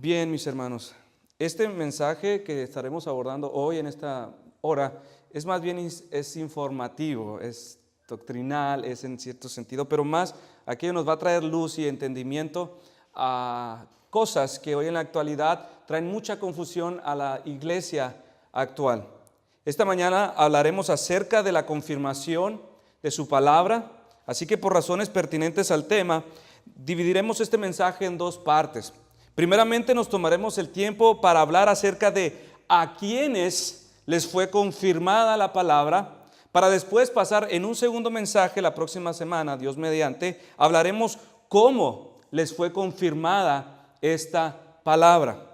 Bien, mis hermanos, este mensaje que estaremos abordando hoy en esta hora es más bien es informativo, es doctrinal, es en cierto sentido, pero más aquello nos va a traer luz y entendimiento a cosas que hoy en la actualidad traen mucha confusión a la iglesia actual. Esta mañana hablaremos acerca de la confirmación de su palabra, así que por razones pertinentes al tema, dividiremos este mensaje en dos partes. Primeramente nos tomaremos el tiempo para hablar acerca de a quienes les fue confirmada la palabra, para después pasar en un segundo mensaje la próxima semana, Dios mediante, hablaremos cómo les fue confirmada esta palabra.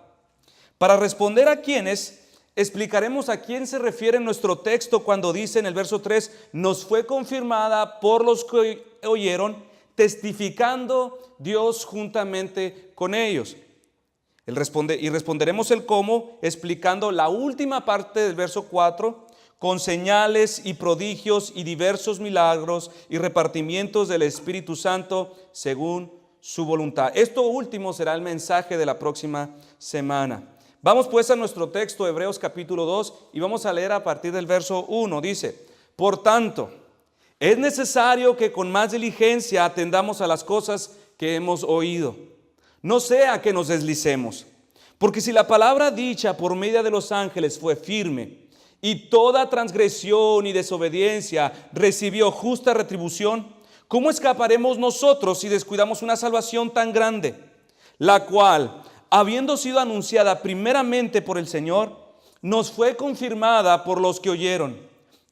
Para responder a quienes, explicaremos a quién se refiere nuestro texto cuando dice en el verso 3, nos fue confirmada por los que oyeron, testificando Dios juntamente con ellos. Y responderemos el cómo explicando la última parte del verso 4 con señales y prodigios y diversos milagros y repartimientos del Espíritu Santo según su voluntad. Esto último será el mensaje de la próxima semana. Vamos pues a nuestro texto, Hebreos capítulo 2, y vamos a leer a partir del verso 1. Dice, por tanto, es necesario que con más diligencia atendamos a las cosas que hemos oído. No sea que nos deslicemos, porque si la palabra dicha por medio de los ángeles fue firme, y toda transgresión y desobediencia recibió justa retribución, ¿cómo escaparemos nosotros si descuidamos una salvación tan grande, la cual, habiendo sido anunciada primeramente por el Señor, nos fue confirmada por los que oyeron,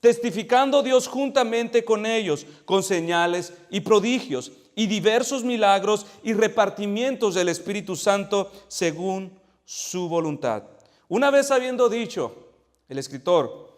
testificando Dios juntamente con ellos, con señales y prodigios, y diversos milagros y repartimientos del Espíritu Santo según su voluntad? Una vez habiendo dicho el escritor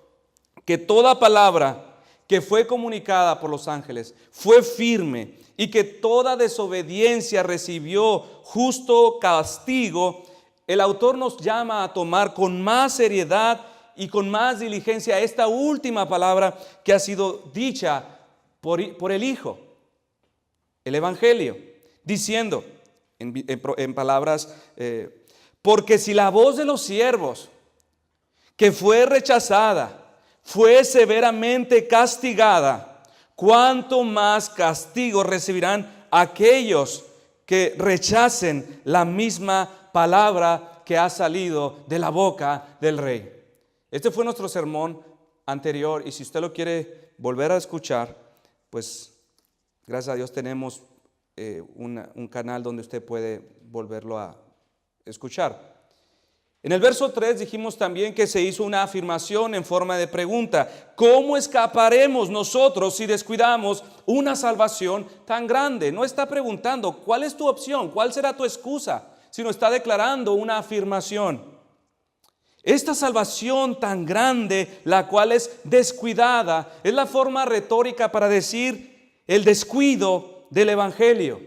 que toda palabra que fue comunicada por los ángeles fue firme y que toda desobediencia recibió justo castigo, el autor nos llama a tomar con más seriedad y con más diligencia esta última palabra que ha sido dicha por el Hijo, el Evangelio, diciendo en palabras, porque si la voz de los siervos que fue rechazada fue severamente castigada, ¿cuánto más castigo recibirán aquellos que rechacen la misma palabra que ha salido de la boca del Rey? Este fue nuestro sermón anterior, y si usted lo quiere volver a escuchar, pues gracias a Dios tenemos un canal donde usted puede volverlo a escuchar. En el verso 3 dijimos también que se hizo una afirmación en forma de pregunta. ¿Cómo escaparemos nosotros si descuidamos una salvación tan grande? No está preguntando cuál es tu opción, cuál será tu excusa, sino está declarando una afirmación. Esta salvación tan grande, la cual es descuidada, es la forma retórica para decir el descuido del Evangelio.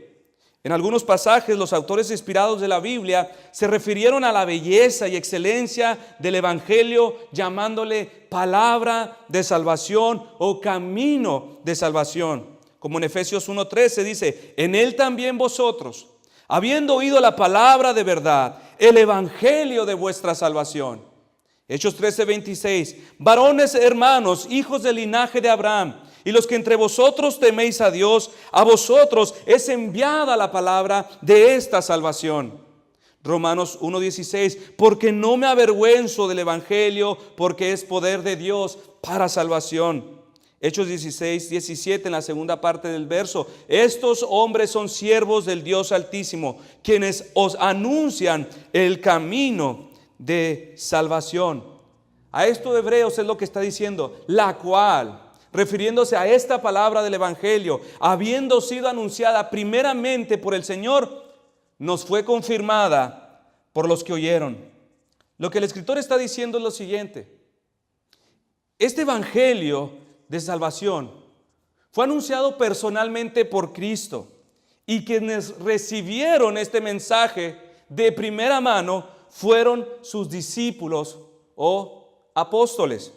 En algunos pasajes los autores inspirados de la Biblia se refirieron a la belleza y excelencia del Evangelio llamándole palabra de salvación o camino de salvación. Como en Efesios 1:13 dice, en él también vosotros, habiendo oído la palabra de verdad, el Evangelio de vuestra salvación. Hechos 13:26, varones hermanos, hijos del linaje de Abraham, y los que entre vosotros teméis a Dios, a vosotros es enviada la palabra de esta salvación. Romanos 1:16, porque no me avergüenzo del Evangelio, porque es poder de Dios para salvación. Hechos 16:17 en la segunda parte del verso, estos hombres son siervos del Dios Altísimo, quienes os anuncian el camino de salvación. A esto de Hebreos es lo que está diciendo, la cual, refiriéndose a esta palabra del Evangelio, habiendo sido anunciada primeramente por el Señor, nos fue confirmada por los que oyeron. Lo que el escritor está diciendo es lo siguiente: este Evangelio de salvación fue anunciado personalmente por Cristo, y quienes recibieron este mensaje de primera mano fueron sus discípulos o apóstoles.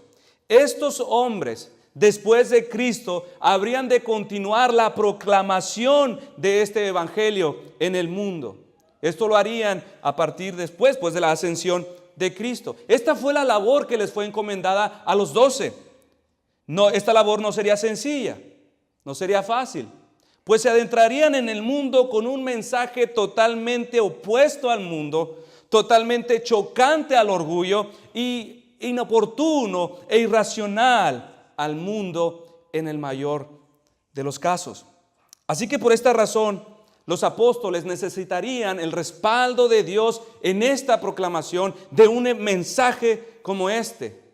Estos hombres, después de Cristo, habrían de continuar la proclamación de este Evangelio en el mundo. Esto lo harían a partir después, pues de la ascensión de Cristo. Esta fue la labor que les fue encomendada a los 12. No, esta labor no sería sencilla, no sería fácil, pues se adentrarían en el mundo con un mensaje totalmente opuesto al mundo, totalmente chocante al orgullo y inoportuno e irracional al mundo en el mayor de los casos. Así que por esta razón, los apóstoles necesitarían el respaldo de Dios en esta proclamación de un mensaje como este.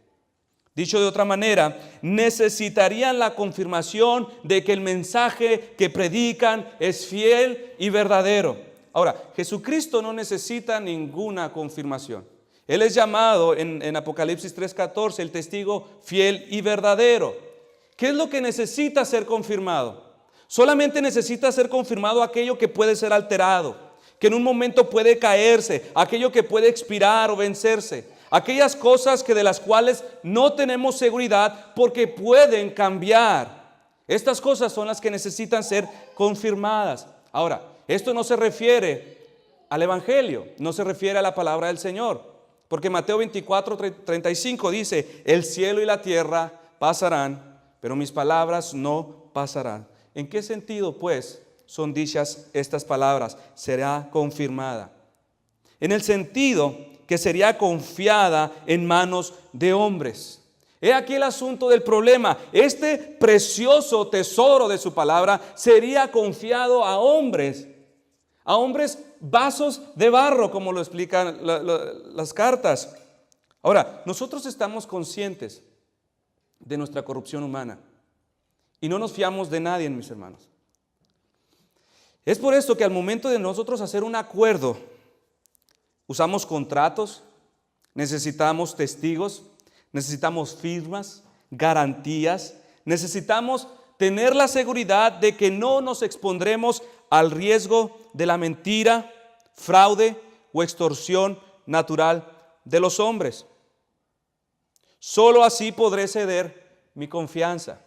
Dicho de otra manera, necesitarían la confirmación de que el mensaje que predican es fiel y verdadero. Ahora, Jesucristo no necesita ninguna confirmación. Él es llamado en Apocalipsis 3:14 el testigo fiel y verdadero. ¿Qué es lo que necesita ser confirmado? Solamente necesita ser confirmado aquello que puede ser alterado, que en un momento puede caerse, aquello que puede expirar o vencerse, aquellas cosas que de las cuales no tenemos seguridad porque pueden cambiar. Estas cosas son las que necesitan ser confirmadas. Ahora, esto no se refiere al Evangelio, no se refiere a la palabra del Señor, porque Mateo 24:35 dice: el cielo y la tierra pasarán, pero mis palabras no pasarán. ¿En qué sentido, pues, son dichas estas palabras? Será confirmada. En el sentido que sería confiada en manos de hombres. He aquí el asunto del problema. Este precioso tesoro de su palabra sería confiado a hombres vasos de barro, como lo explican las cartas. Ahora, nosotros estamos conscientes de nuestra corrupción humana y no nos fiamos de nadie, mis hermanos. Es por esto que al momento de nosotros hacer un acuerdo, usamos contratos, necesitamos testigos, necesitamos firmas, garantías, necesitamos tener la seguridad de que no nos expondremos al riesgo de la mentira, fraude o extorsión natural de los hombres. Solo así podré ceder mi confianza.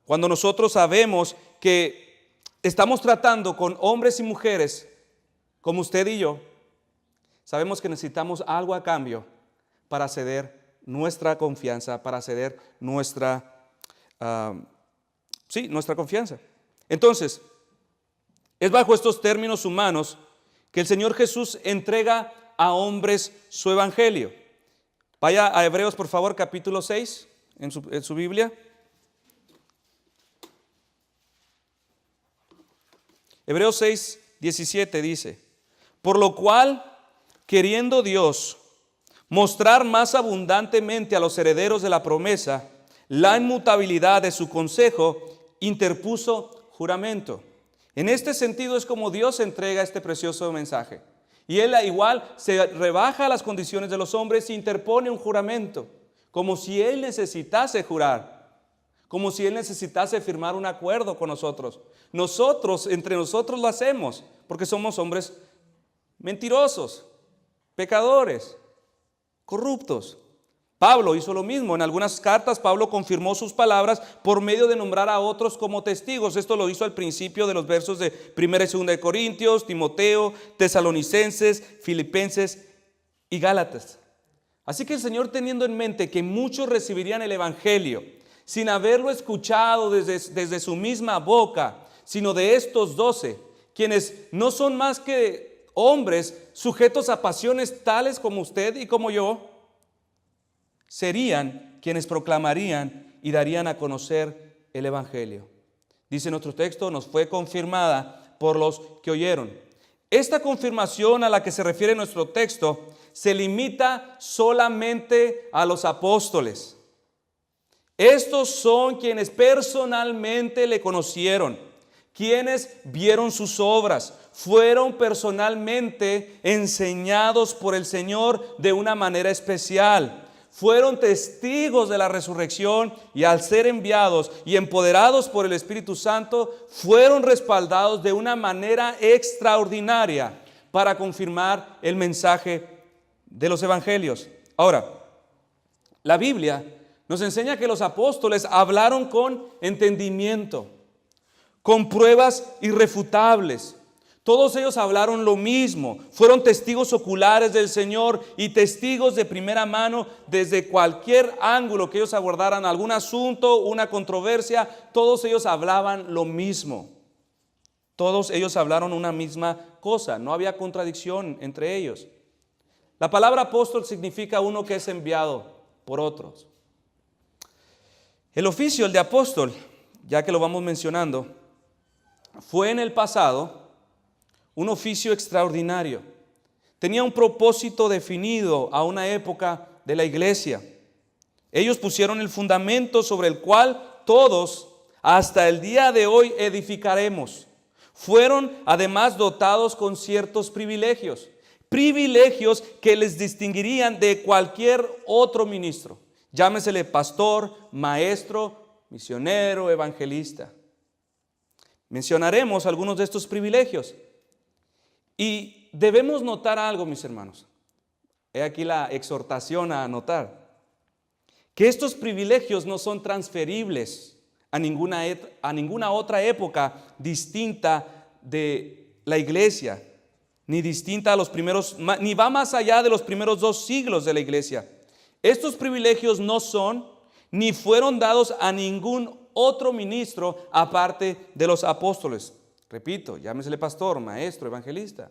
Cuando nosotros sabemos que estamos tratando con hombres y mujeres como usted y yo, sabemos que necesitamos algo a cambio para ceder nuestra confianza, para ceder nuestra confianza. Entonces, es bajo estos términos humanos que el Señor Jesús entrega a hombres su evangelio. Vaya a Hebreos, por favor, capítulo 6, en su Biblia. Hebreos 6:17 dice: por lo cual, queriendo Dios mostrar más abundantemente a los herederos de la promesa la inmutabilidad de su consejo, interpuso juramento. En este sentido es como Dios entrega este precioso mensaje. Y Él igual se rebaja a las condiciones de los hombres e interpone un juramento, como si Él necesitase jurar, como si Él necesitase firmar un acuerdo con nosotros. Entre nosotros lo hacemos, porque somos hombres mentirosos, pecadores, corruptos. Pablo hizo lo mismo. En algunas cartas Pablo confirmó sus palabras por medio de nombrar a otros como testigos. Esto lo hizo al principio de los versos de 1 y 2 de Corintios, Timoteo, Tesalonicenses, Filipenses y Gálatas. Así que el Señor, teniendo en mente que muchos recibirían el evangelio sin haberlo escuchado desde su misma boca, sino de estos 12, quienes no son más que hombres sujetos a pasiones tales como usted y como yo, serían quienes proclamarían y darían a conocer el evangelio. Dice nuestro texto: nos fue confirmada por los que oyeron. Esta confirmación a la que se refiere nuestro texto se limita solamente a los apóstoles. Estos son quienes personalmente le conocieron, quienes vieron sus obras, fueron personalmente enseñados por el Señor de una manera especial. Fueron testigos de la resurrección y al ser enviados y empoderados por el Espíritu Santo, fueron respaldados de una manera extraordinaria para confirmar el mensaje de los evangelios. Ahora, la Biblia nos enseña que los apóstoles hablaron con entendimiento, con pruebas irrefutables. Todos ellos hablaron lo mismo, fueron testigos oculares del Señor y testigos de primera mano desde cualquier ángulo que ellos abordaran algún asunto, una controversia. Todos ellos hablaban lo mismo. Todos ellos hablaron una misma cosa, no había contradicción entre ellos. La palabra apóstol significa uno que es enviado por otros. El oficio, el de apóstol, ya que lo vamos mencionando, fue en el pasado un oficio extraordinario. Tenía un propósito definido a una época de la iglesia. Ellos pusieron el fundamento sobre el cual todos, hasta el día de hoy, edificaremos. Fueron además dotados con ciertos privilegios. Privilegios que les distinguirían de cualquier otro ministro. Llámesele pastor, maestro, misionero, evangelista. Mencionaremos algunos de estos privilegios. Y debemos notar algo, mis hermanos. He aquí la exhortación a notar. Que estos privilegios no son transferibles a ninguna otra época distinta de la iglesia. Ni distinta a los primeros, ni va más allá de los primeros 2 siglos de la iglesia. Estos privilegios no son, ni fueron dados a ningún otro ministro aparte de los apóstoles. Repito, llámesele pastor, maestro, evangelista.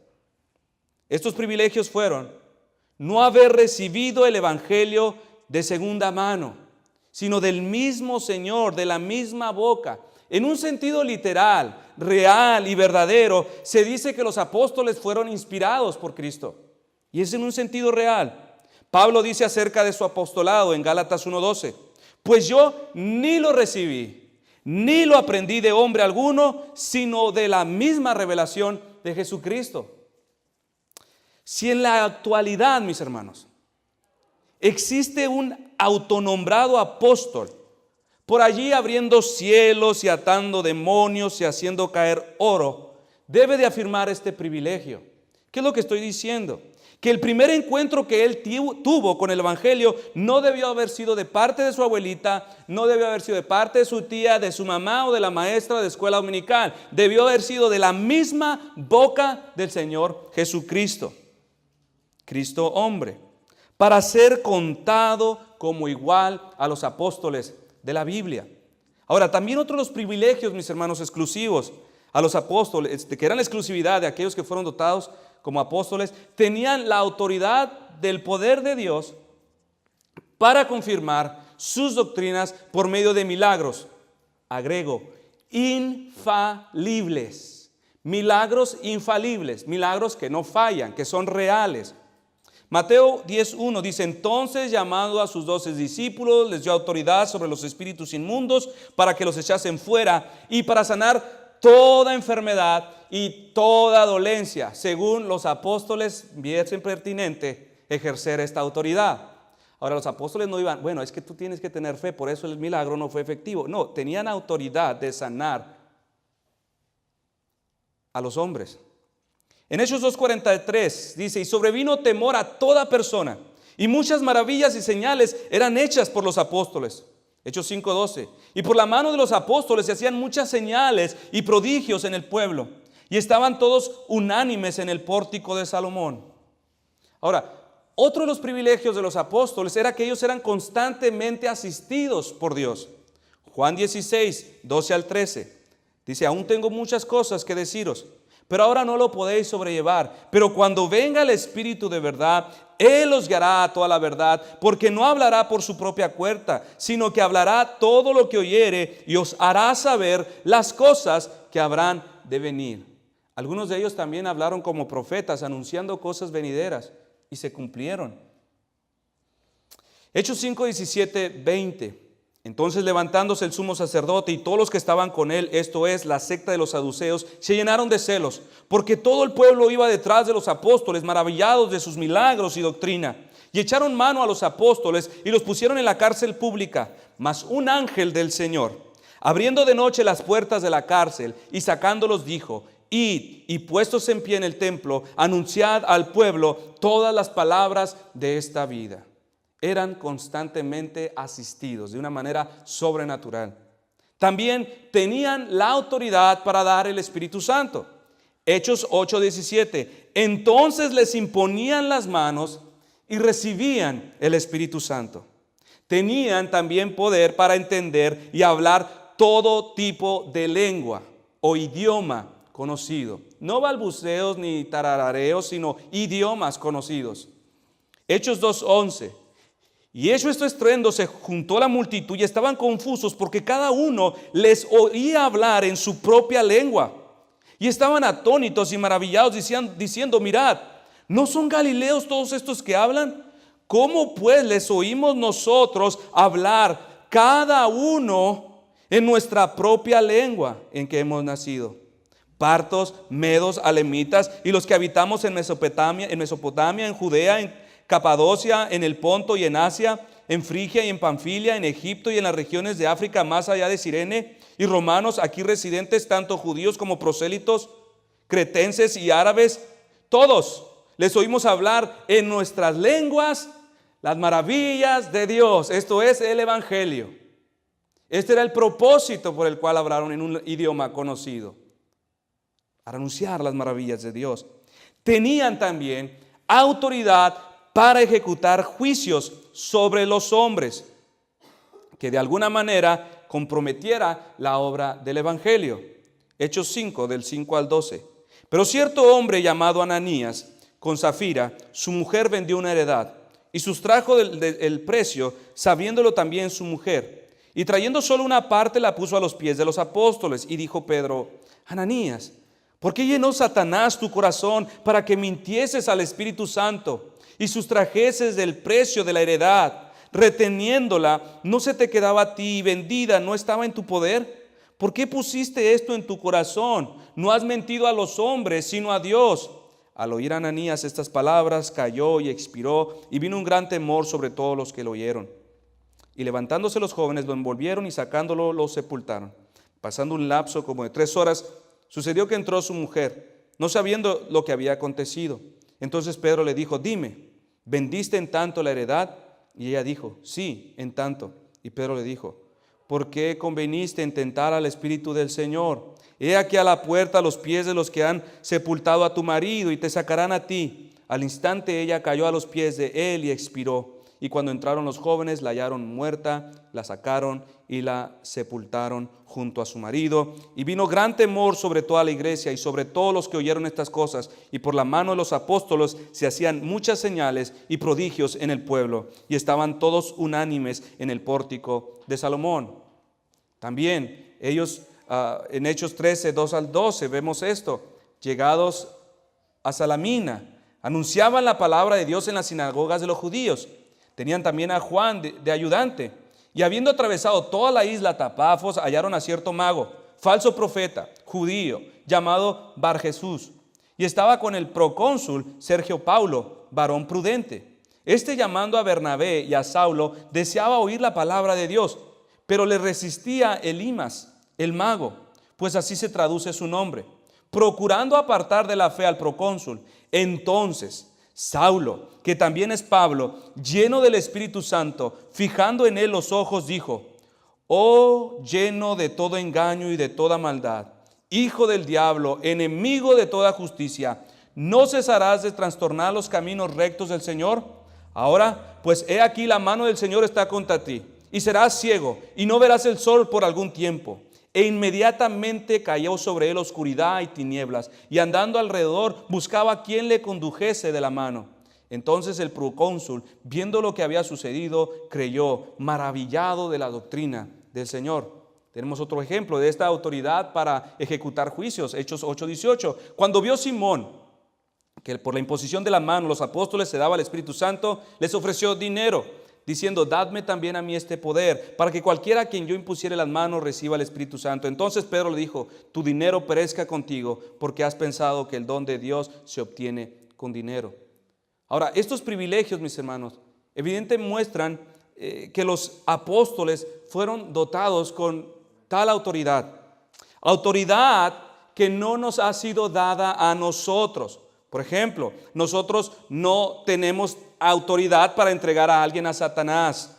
Estos privilegios fueron no haber recibido el evangelio de segunda mano, sino del mismo Señor, de la misma boca. En un sentido literal, real y verdadero, se dice que los apóstoles fueron inspirados por Cristo. Y es en un sentido real. Pablo dice acerca de su apostolado en Gálatas 1:12: pues yo ni lo recibí, ni lo aprendí de hombre alguno, sino de la misma revelación de Jesucristo. Si en la actualidad, mis hermanos, existe un autonombrado apóstol, por allí abriendo cielos y atando demonios y haciendo caer oro, debe de afirmar este privilegio. ¿Qué es lo que estoy diciendo? Que el primer encuentro que él tuvo con el evangelio no debió haber sido de parte de su abuelita, no debió haber sido de parte de su tía, de su mamá o de la maestra de escuela dominical. Debió haber sido de la misma boca del Señor Jesucristo, Cristo hombre, para ser contado como igual a los apóstoles de la Biblia. Ahora, también otro de los privilegios, mis hermanos, exclusivos a los apóstoles, que eran la exclusividad de aquellos que fueron dotados como apóstoles, tenían la autoridad del poder de Dios para confirmar sus doctrinas por medio de milagros. Agrego, infalibles. Milagros infalibles, milagros que no fallan, que son reales. Mateo 10:1 dice: entonces, llamando a sus 12 discípulos, les dio autoridad sobre los espíritus inmundos para que los echasen fuera y para sanar toda enfermedad y toda dolencia. Según los apóstoles, viesen pertinente ejercer esta autoridad. Ahora, los apóstoles no iban, bueno, es que tú tienes que tener fe, por eso el milagro no fue efectivo. No, tenían autoridad de sanar a los hombres. En Hechos 2:43 dice: y sobrevino temor a toda persona, y muchas maravillas y señales eran hechas por los apóstoles. Hechos 5:12: y por la mano de los apóstoles se hacían muchas señales y prodigios en el pueblo, y estaban todos unánimes en el pórtico de Salomón. Ahora, otro de los privilegios de los apóstoles era que ellos eran constantemente asistidos por Dios. Juan 16:12-13 dice: aún tengo muchas cosas que deciros, pero ahora no lo podéis sobrellevar. Pero cuando venga el Espíritu de verdad, Él os guiará a toda la verdad, porque no hablará por su propia cuenta, sino que hablará todo lo que oyere y os hará saber las cosas que habrán de venir. Algunos de ellos también hablaron como profetas, anunciando cosas venideras, y se cumplieron. Hechos 5:17-20. Entonces, levantándose el sumo sacerdote y todos los que estaban con él, esto es, la secta de los saduceos, se llenaron de celos, porque todo el pueblo iba detrás de los apóstoles, maravillados de sus milagros y doctrina. Y echaron mano a los apóstoles y los pusieron en la cárcel pública. Mas un ángel del Señor, abriendo de noche las puertas de la cárcel y sacándolos, dijo: id, y puestos en pie en el templo, anunciad al pueblo todas las palabras de esta vida. Eran constantemente asistidos de una manera sobrenatural. También tenían la autoridad para dar el Espíritu Santo. Hechos 8:17. Entonces les imponían las manos y recibían el Espíritu Santo. Tenían también poder para entender y hablar todo tipo de lengua o idioma conocido. No balbuceos ni tarareos, sino idiomas conocidos. Hechos 2:11. Y hecho este estruendo, se juntó la multitud y estaban confusos porque cada uno les oía hablar en su propia lengua. Y estaban atónitos y maravillados diciendo, mirad, ¿no son galileos todos estos que hablan? ¿Cómo pues les oímos nosotros hablar cada uno en nuestra propia lengua en que hemos nacido? Partos, medos, alemitas y los que habitamos en Mesopotamia, en Judea, en Capadocia, en el Ponto y en Asia, en Frigia y en Panfilia, en Egipto y en las regiones de África más allá de Cirene, y romanos aquí residentes, tanto judíos como prosélitos, cretenses y árabes, todos les oímos hablar en nuestras lenguas las maravillas de Dios. Esto es el Evangelio. Este era el propósito por el cual hablaron en un idioma conocido, para anunciar las maravillas de Dios. Tenían también autoridad para ejecutar juicios sobre los hombres que de alguna manera comprometiera la obra del Evangelio. Hechos 5, del 5 al 12. Pero cierto hombre llamado Ananías, con Zafira, su mujer vendió una heredad y sustrajo el precio, sabiéndolo también su mujer. Y trayendo solo una parte, la puso a los pies de los apóstoles. Y dijo Pedro, Ananías, ¿por qué llenó Satanás tu corazón para que mintieses al Espíritu Santo y sustrajeses del precio de la heredad? Reteniéndola, ¿no se te quedaba a ti, y vendida no estaba en tu poder? ¿Por qué pusiste esto en tu corazón? No has mentido a los hombres, sino a Dios. Al oír Ananías estas palabras, cayó y expiró, y vino un gran temor sobre todos los que lo oyeron. Y levantándose los jóvenes, lo envolvieron y sacándolo, lo sepultaron. Pasando un lapso como de 3 horas, sucedió que entró su mujer, no sabiendo lo que había acontecido. Entonces Pedro le dijo, dime, ¿vendiste en tanto la heredad? Y ella dijo, sí, en tanto. Y Pedro le dijo, ¿por qué conveniste en tentar al Espíritu del Señor? He aquí a la puerta los pies de los que han sepultado a tu marido y te sacarán a ti. Al instante ella cayó a los pies de él y expiró. Y cuando entraron los jóvenes la hallaron muerta, la sacaron y la sepultaron junto a su marido. Y vino gran temor sobre toda la iglesia y sobre todos los que oyeron estas cosas. Y por la mano de los apóstoles se hacían muchas señales y prodigios en el pueblo. Y estaban todos unánimes en el pórtico de Salomón. También ellos en Hechos 13, 2 al 12 vemos esto. Llegados a Salamina, anunciaban la palabra de Dios en las sinagogas de los judíos. Tenían también a Juan de ayudante. Y habiendo atravesado toda la isla Tapafos, hallaron a cierto mago, falso profeta, judío, llamado Bar Jesús. Y estaba con el procónsul Sergio Paulo, varón prudente. Este, llamando a Bernabé y a Saulo, deseaba oír la palabra de Dios, pero le resistía Elimas, el mago, pues así se traduce su nombre, procurando apartar de la fe al procónsul. Entonces Saulo, que también es Pablo, lleno del Espíritu Santo, fijando en él los ojos, dijo, oh lleno de todo engaño y de toda maldad, hijo del diablo, enemigo de toda justicia, ¿no cesarás de trastornar los caminos rectos del Señor? Ahora, pues he aquí la mano del Señor está contra ti, y serás ciego, y no verás el sol por algún tiempo. E inmediatamente cayó sobre él oscuridad y tinieblas, y andando alrededor buscaba a quien le condujese de la mano. Entonces el procónsul, viendo lo que había sucedido, creyó, maravillado de la doctrina del Señor. Tenemos otro ejemplo de esta autoridad para ejecutar juicios, Hechos 8:18. Cuando vio Simón que por la imposición de la mano los apóstoles se daba el Espíritu Santo, les ofreció dinero, diciendo, dadme también a mí este poder, para que cualquiera a quien yo impusiere las manos reciba el Espíritu Santo. Entonces Pedro le dijo, tu dinero perezca contigo, porque has pensado que el don de Dios se obtiene con dinero. Ahora, estos privilegios, mis hermanos, evidentemente muestran que los apóstoles fueron dotados con tal autoridad. Autoridad que no nos ha sido dada a nosotros. Por ejemplo, nosotros no tenemos autoridad para entregar a alguien a Satanás,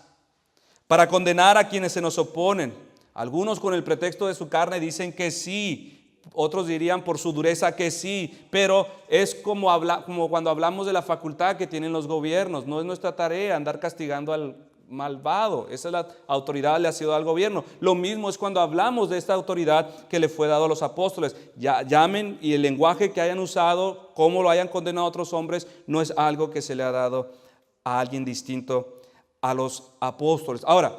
para condenar a quienes se nos oponen. Algunos con el pretexto de su carne dicen que sí, Otros dirían por su dureza que sí, pero es como cuando hablamos de la facultad que tienen los gobiernos. No es nuestra tarea andar castigando al malvado. Esa es la autoridad le ha sido al gobierno. Lo mismo es cuando hablamos de esta autoridad que le fue dado a los apóstoles. Llamen, y el lenguaje que hayan usado, cómo lo hayan condenado a otros hombres, no es algo que se le ha dado a alguien distinto a los apóstoles. Ahora,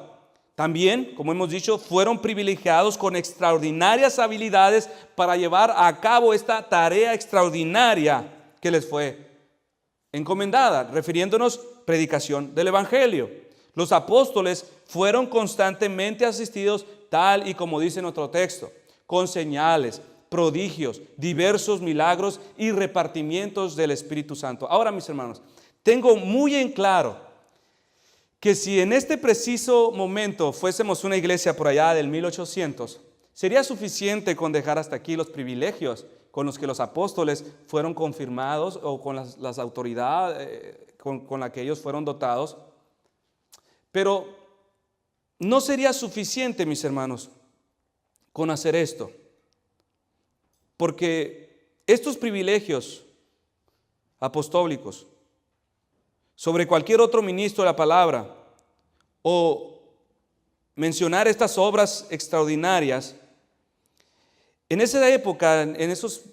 también, como hemos dicho, fueron privilegiados con extraordinarias habilidades para llevar a cabo esta tarea extraordinaria que les fue encomendada, refiriéndonos predicación del evangelio. Los apóstoles fueron constantemente asistidos, tal y como dice nuestro texto, con señales, prodigios, diversos milagros y repartimientos del Espíritu Santo. Ahora, mis hermanos, tengo muy en claro que si en este preciso momento fuésemos una iglesia por allá del 1800, sería suficiente con dejar hasta aquí los privilegios con los que los apóstoles fueron confirmados o con las autoridades con la que ellos fueron dotados. Pero no sería suficiente, mis hermanos, con hacer esto, porque estos privilegios apostólicos sobre cualquier otro ministro de la palabra o mencionar estas obras extraordinarias, en esa época, en esos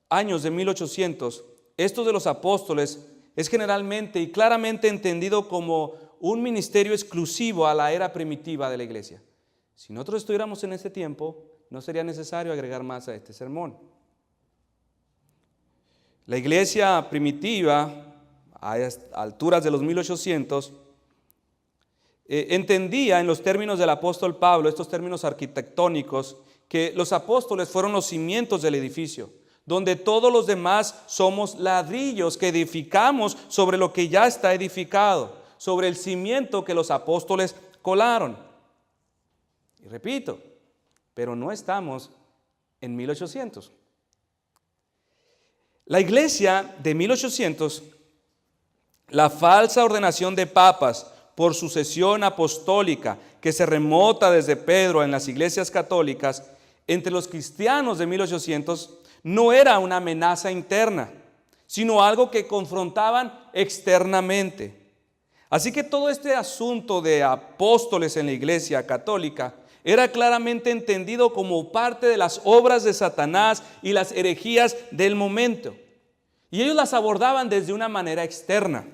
años de 1800, esto de los apóstoles es generalmente y claramente entendido como un ministerio exclusivo a la era primitiva de la iglesia. Si nosotros estuviéramos en ese tiempo, no sería necesario agregar más a este sermón. La iglesia primitiva, a alturas de los 1800, entendía en los términos del apóstol Pablo, estos términos arquitectónicos, que los apóstoles fueron los cimientos del edificio, donde todos los demás somos ladrillos que edificamos sobre lo que ya está edificado, sobre el cimiento que los apóstoles colaron. Y repito, pero no estamos en 1800. La iglesia de 1800, la falsa ordenación de papas por sucesión apostólica que se remota desde Pedro en las iglesias católicas, entre los cristianos de 1800 no era una amenaza interna, sino algo que confrontaban externamente. Así que todo este asunto de apóstoles en la iglesia católica era claramente entendido como parte de las obras de Satanás y las herejías del momento. Y ellos las abordaban desde una manera externa,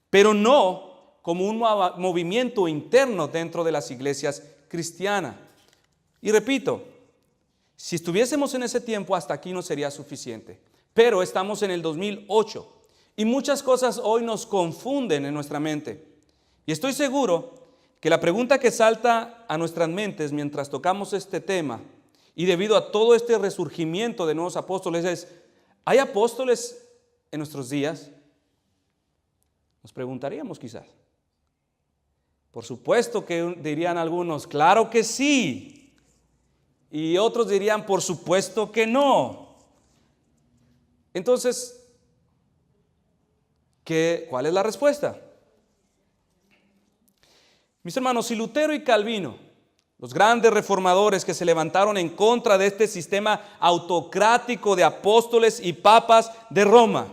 pero no como un movimiento interno dentro de las iglesias cristianas. Y repito, si estuviésemos en ese tiempo, hasta aquí no sería suficiente. Pero estamos en el 2008 y muchas cosas hoy nos confunden en nuestra mente. Y estoy seguro que la pregunta que salta a nuestras mentes mientras tocamos este tema, y debido a todo este resurgimiento de nuevos apóstoles, es: ¿hay apóstoles en nuestros días? Nos preguntaríamos quizás. Por supuesto que dirían algunos, claro que sí. Y otros dirían, por supuesto que no. Entonces, ¿cuál es la respuesta? Mis hermanos, si Lutero y Calvino, los grandes reformadores que se levantaron en contra de este sistema autocrático de apóstoles y papas de Roma,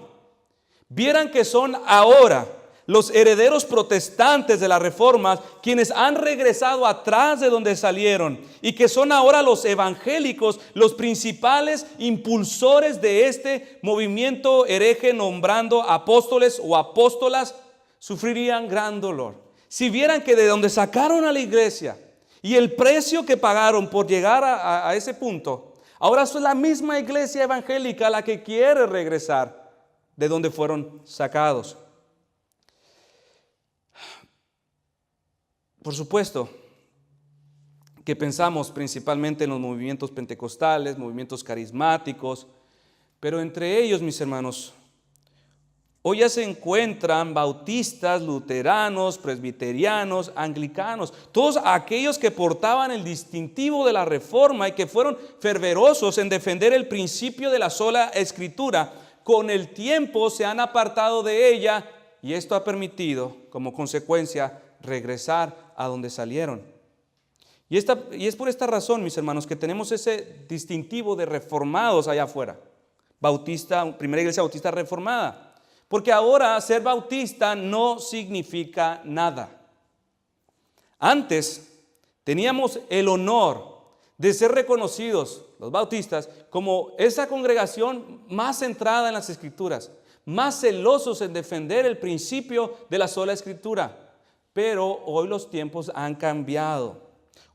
vieran que son ahora los herederos protestantes de las reformas quienes han regresado atrás de donde salieron y que son ahora los evangélicos los principales impulsores de este movimiento hereje nombrando apóstoles o apóstolas, sufrirían gran dolor si vieran que de donde sacaron a la iglesia y el precio que pagaron por llegar a ese punto, ahora es la misma iglesia evangélica la que quiere regresar de donde fueron sacados. Por supuesto que pensamos principalmente en los movimientos pentecostales, movimientos carismáticos, pero entre ellos, mis hermanos, hoy ya se encuentran bautistas, luteranos, presbiterianos, anglicanos, todos aquellos que portaban el distintivo de la reforma y que fueron fervorosos en defender el principio de la sola escritura, con el tiempo se han apartado de ella y esto ha permitido como consecuencia regresar a donde salieron. Y es por esta razón, mis hermanos, que tenemos ese distintivo de reformados allá afuera. Bautista, primera iglesia bautista reformada. Porque ahora ser bautista no significa nada. Antes teníamos el honor de ser reconocidos, los bautistas, como esa congregación más centrada en las Escrituras, más celosos en defender el principio de la sola Escritura. Pero hoy los tiempos han cambiado.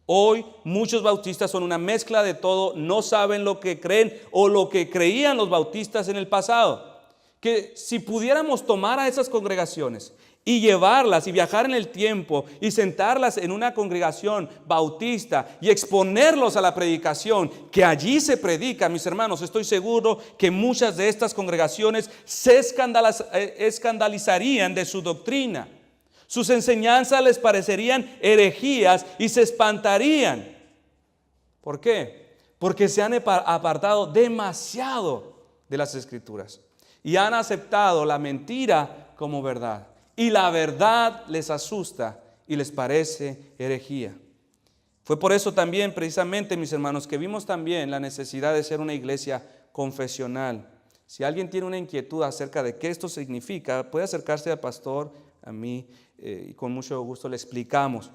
Hoy muchos bautistas son una mezcla de todo, no saben lo que creen o lo que creían los bautistas en el pasado. Que si pudiéramos tomar a esas congregaciones y llevarlas y viajar en el tiempo y sentarlas en una congregación bautista y exponerlos a la predicación que allí se predica, mis hermanos, estoy seguro que muchas de estas congregaciones se escandalizarían de su doctrina. Sus enseñanzas les parecerían herejías y se espantarían. ¿Por qué? Porque se han apartado demasiado de las Escrituras y han aceptado la mentira como verdad. Y la verdad les asusta y les parece herejía. Fue por eso también, precisamente, mis hermanos, que vimos también la necesidad de ser una iglesia confesional. Si alguien tiene una inquietud acerca de qué esto significa, puede acercarse al pastor, a mí, y con mucho gusto le explicamos.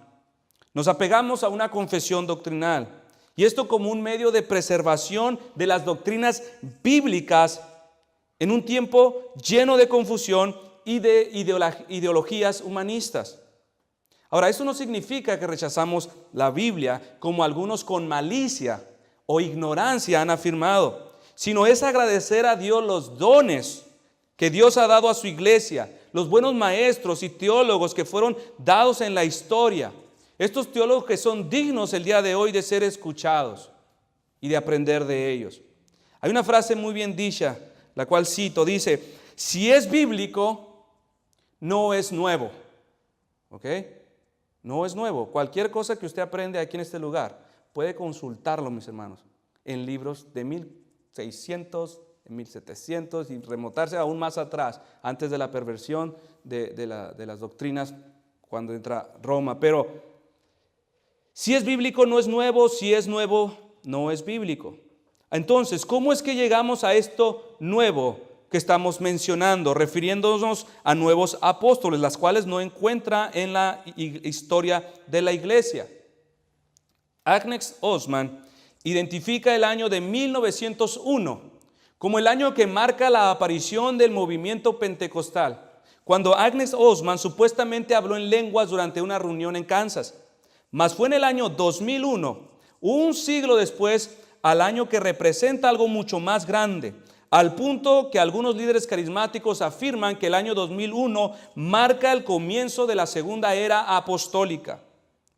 Nos apegamos a una confesión doctrinal, y esto como un medio de preservación de las doctrinas bíblicas en un tiempo lleno de confusión y de ideologías humanistas. Ahora, eso no significa que rechazamos la Biblia como algunos con malicia o ignorancia han afirmado, sino es agradecer a Dios los dones que Dios ha dado a su iglesia, los buenos maestros y teólogos que fueron dados en la historia. Estos teólogos que son dignos el día de hoy de ser escuchados y de aprender de ellos. Hay una frase muy bien dicha, la cual cito, dice: si es bíblico, no es nuevo. ¿Ok? No es nuevo. Cualquier cosa que usted aprende aquí en este lugar, puede consultarlo, mis hermanos, en libros de 1600, en 1700 y remontarse aún más atrás, antes de la perversión de las doctrinas cuando entra Roma. Pero si es bíblico, no es nuevo. Si es nuevo, no es bíblico. Entonces, ¿cómo es que llegamos a esto nuevo que estamos mencionando, refiriéndonos a nuevos apóstoles, las cuales no encuentra en la historia de la iglesia? Agnes Osman identifica el año de 1901 como el año que marca la aparición del movimiento pentecostal, cuando Agnes Osman supuestamente habló en lenguas durante una reunión en Kansas. Mas fue en el año 2001, un siglo después, al año que representa algo mucho más grande, al punto que algunos líderes carismáticos afirman que el año 2001 marca el comienzo de la segunda era apostólica.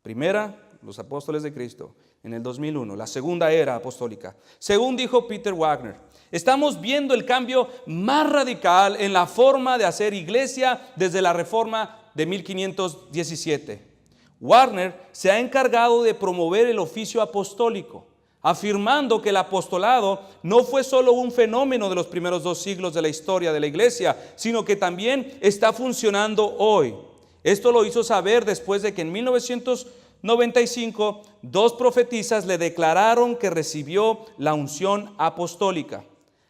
Primera, los apóstoles de Cristo, en el 2001, la segunda era apostólica. Según dijo Peter Wagner, estamos viendo el cambio más radical en la forma de hacer iglesia desde la Reforma de 1517. Wagner se ha encargado de promover el oficio apostólico, afirmando que el apostolado no fue solo un fenómeno de los primeros 2 siglos de la historia de la iglesia, sino que también está funcionando hoy. Esto lo hizo saber después de que en 1995 2 profetisas le declararon que recibió la unción apostólica.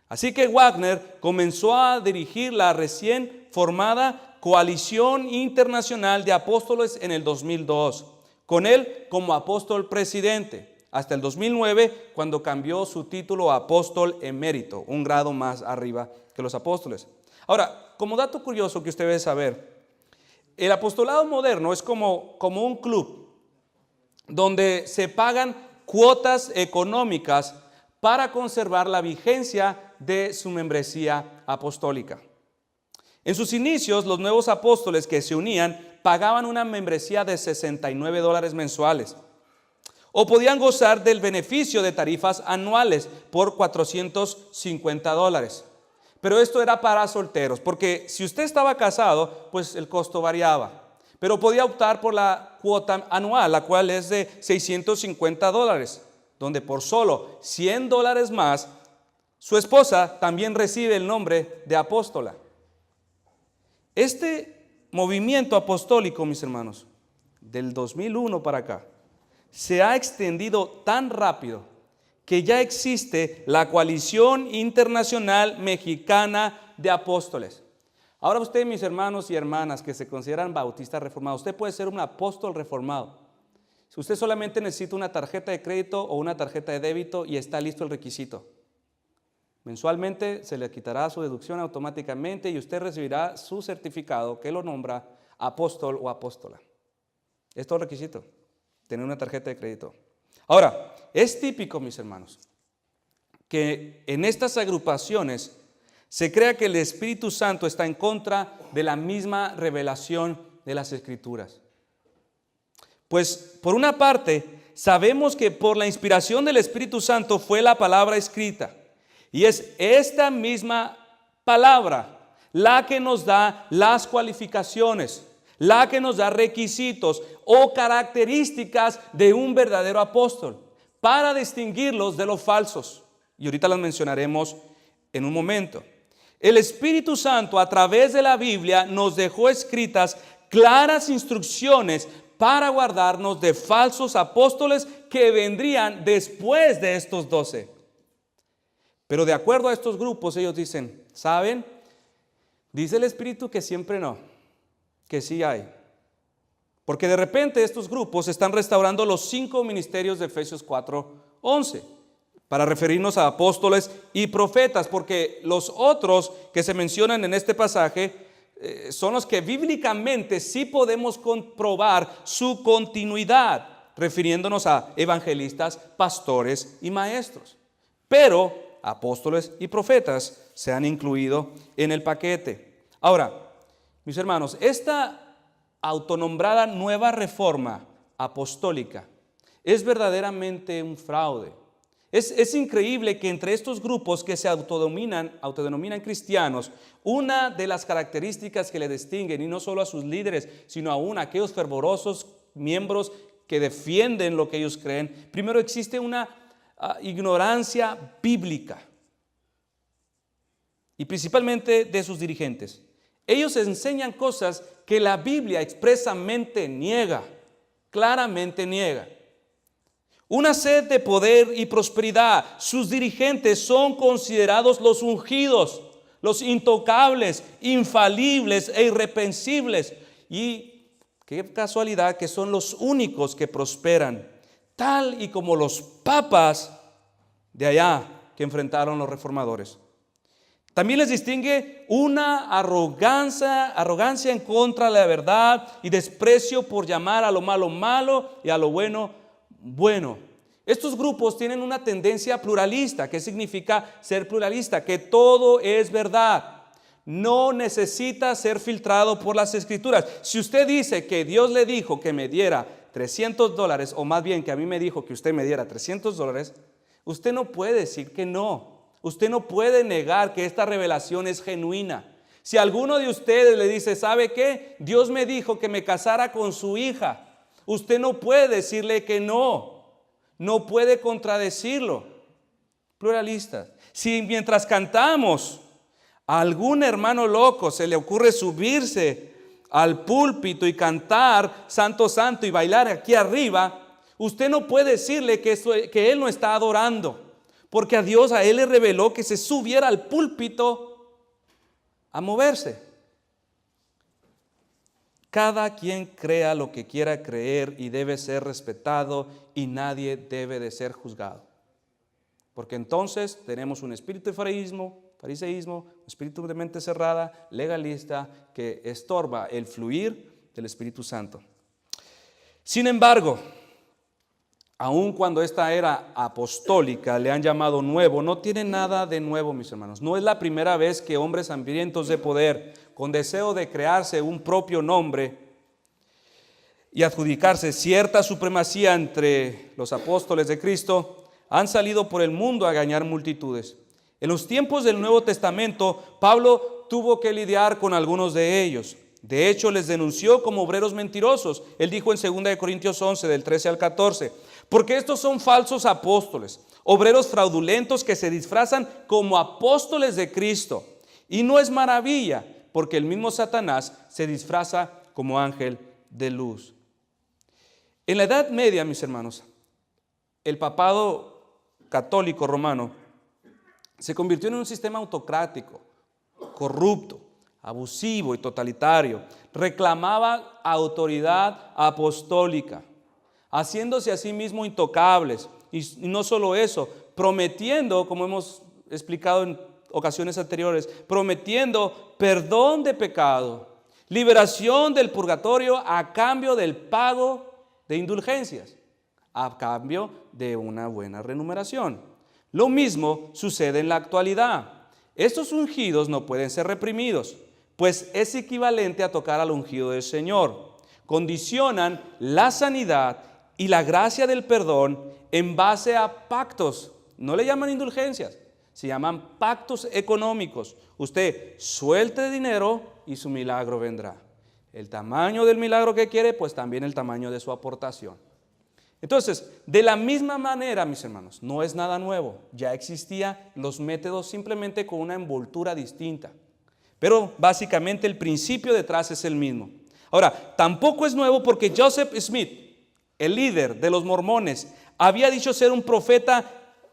Así que Wagner comenzó a dirigir la recién formada Coalición Internacional de Apóstoles en el 2002, con él como apóstol presidente, hasta el 2009, cuando cambió su título a apóstol emérito, un grado más arriba que los apóstoles. Ahora, como dato curioso que usted debe saber, el apostolado moderno es como un club donde se pagan cuotas económicas para conservar la vigencia de su membresía apostólica. En sus inicios, los nuevos apóstoles que se unían pagaban una membresía de $69 mensuales, o podían gozar del beneficio de tarifas anuales por $450. Pero esto era para solteros, porque si usted estaba casado, pues el costo variaba. Pero podía optar por la cuota anual, la cual es de $650, donde por solo $100 más, su esposa también recibe el nombre de apóstola. Este movimiento apostólico, mis hermanos, del 2001 para acá, se ha extendido tan rápido que ya existe la Coalición Internacional Mexicana de Apóstoles. Ahora usted, mis hermanos y hermanas que se consideran bautistas reformados, usted puede ser un apóstol reformado. Si usted solamente necesita una tarjeta de crédito o una tarjeta de débito y está listo el requisito. Mensualmente se le quitará su deducción automáticamente y usted recibirá su certificado que lo nombra apóstol o apóstola. Es todo el requisito, tener una tarjeta de crédito. Ahora, es típico, mis hermanos, que en estas agrupaciones se crea que el Espíritu Santo está en contra de la misma revelación de las Escrituras. Pues, por una parte, sabemos que por la inspiración del Espíritu Santo fue la palabra escrita. Y es esta misma palabra la que nos da las cualificaciones, la que nos da requisitos o características de un verdadero apóstol para distinguirlos de los falsos. Y ahorita las mencionaremos en un momento. El Espíritu Santo a través de la Biblia nos dejó escritas claras instrucciones para guardarnos de falsos apóstoles que vendrían después de estos 12. Pero de acuerdo a estos grupos, ellos dicen, ¿saben? Dice el Espíritu que siempre no, que sí hay. Porque de repente estos grupos están restaurando los 5 ministerios de Efesios 4:11, para referirnos a apóstoles y profetas, porque los otros que se mencionan en este pasaje son los que bíblicamente sí podemos comprobar su continuidad, refiriéndonos a evangelistas, pastores y maestros. Pero apóstoles y profetas se han incluido en el paquete. Ahora, mis hermanos, esta autonombrada nueva reforma apostólica es verdaderamente un fraude. Es increíble que entre estos grupos que se autodenominan cristianos, una de las características que le distinguen, y no solo a sus líderes, sino aún a aquellos fervorosos miembros que defienden lo que ellos creen, primero existe una ignorancia bíblica y principalmente de sus dirigentes. Ellos enseñan cosas que la Biblia expresamente niega, claramente niega. Una sed de poder y prosperidad. Sus dirigentes son considerados los ungidos, los intocables, infalibles e irreprensibles. Y qué casualidad que son los únicos que prosperan, tal y como los papas de allá que enfrentaron los reformadores. También les distingue una arrogancia en contra de la verdad y desprecio por llamar a lo malo malo y a lo bueno bueno. Estos grupos tienen una tendencia pluralista. ¿Qué significa ser pluralista? Que todo es verdad. No necesita ser filtrado por las Escrituras. Si usted dice que Dios le dijo que me diera $300, o más bien que a mí me dijo que usted me diera $300, usted no puede decir que no. Usted no puede negar que esta revelación es genuina. Si alguno de ustedes le dice, ¿sabe qué? Dios me dijo que me casara con su hija. Usted no puede decirle que no. No puede contradecirlo. Pluralistas. Si mientras cantamos a algún hermano loco se le ocurre subirse al púlpito y cantar Santo, Santo y bailar aquí arriba, usted no puede decirle que él no está adorando. Porque a Dios, a él le reveló que se subiera al púlpito a moverse. Cada quien crea lo que quiera creer y debe ser respetado y nadie debe de ser juzgado. Porque entonces tenemos un espíritu de fariseísmo, un espíritu de mente cerrada, legalista, que estorba el fluir del Espíritu Santo. Sin embargo, aun cuando esta era apostólica le han llamado nuevo, no tiene nada de nuevo, mis hermanos. No es la primera vez que hombres hambrientos de poder, con deseo de crearse un propio nombre y adjudicarse cierta supremacía entre los apóstoles de Cristo, han salido por el mundo a engañar multitudes. En los tiempos del Nuevo Testamento, Pablo tuvo que lidiar con algunos de ellos. De hecho, les denunció como obreros mentirosos. Él dijo en 2 Corintios 11, del 13 al 14, porque estos son falsos apóstoles, obreros fraudulentos que se disfrazan como apóstoles de Cristo. Y no es maravilla, porque el mismo Satanás se disfraza como ángel de luz. En la Edad Media, mis hermanos, el papado católico romano se convirtió en un sistema autocrático, corrupto, abusivo y totalitario. Reclamaba autoridad apostólica, haciéndose a sí mismo intocables. Y no solo eso, prometiendo, como hemos explicado en ocasiones anteriores, prometiendo perdón de pecado, liberación del purgatorio a cambio del pago de indulgencias, a cambio de una buena remuneración. Lo mismo sucede en la actualidad. Estos ungidos no pueden ser reprimidos, pues es equivalente a tocar al ungido del Señor. Condicionan la sanidad y la gracia del perdón en base a pactos. No le llaman indulgencias, se llaman pactos económicos. Usted suelte dinero y su milagro vendrá. El tamaño del milagro que quiere, pues también el tamaño de su aportación. Entonces, de la misma manera, mis hermanos, no es nada nuevo. Ya existían los métodos simplemente con una envoltura distinta. Pero básicamente el principio detrás es el mismo. Ahora, tampoco es nuevo porque Joseph Smith, el líder de los mormones, había dicho ser un profeta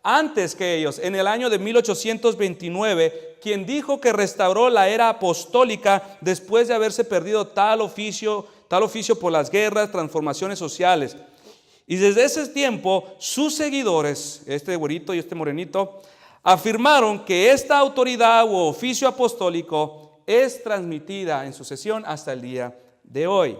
antes que ellos, en el año de 1829, quien dijo que restauró la era apostólica después de haberse perdido tal oficio por las guerras, transformaciones sociales. Y desde ese tiempo, sus seguidores, este güerito y este morenito, afirmaron que esta autoridad u oficio apostólico es transmitida en sucesión hasta el día de hoy.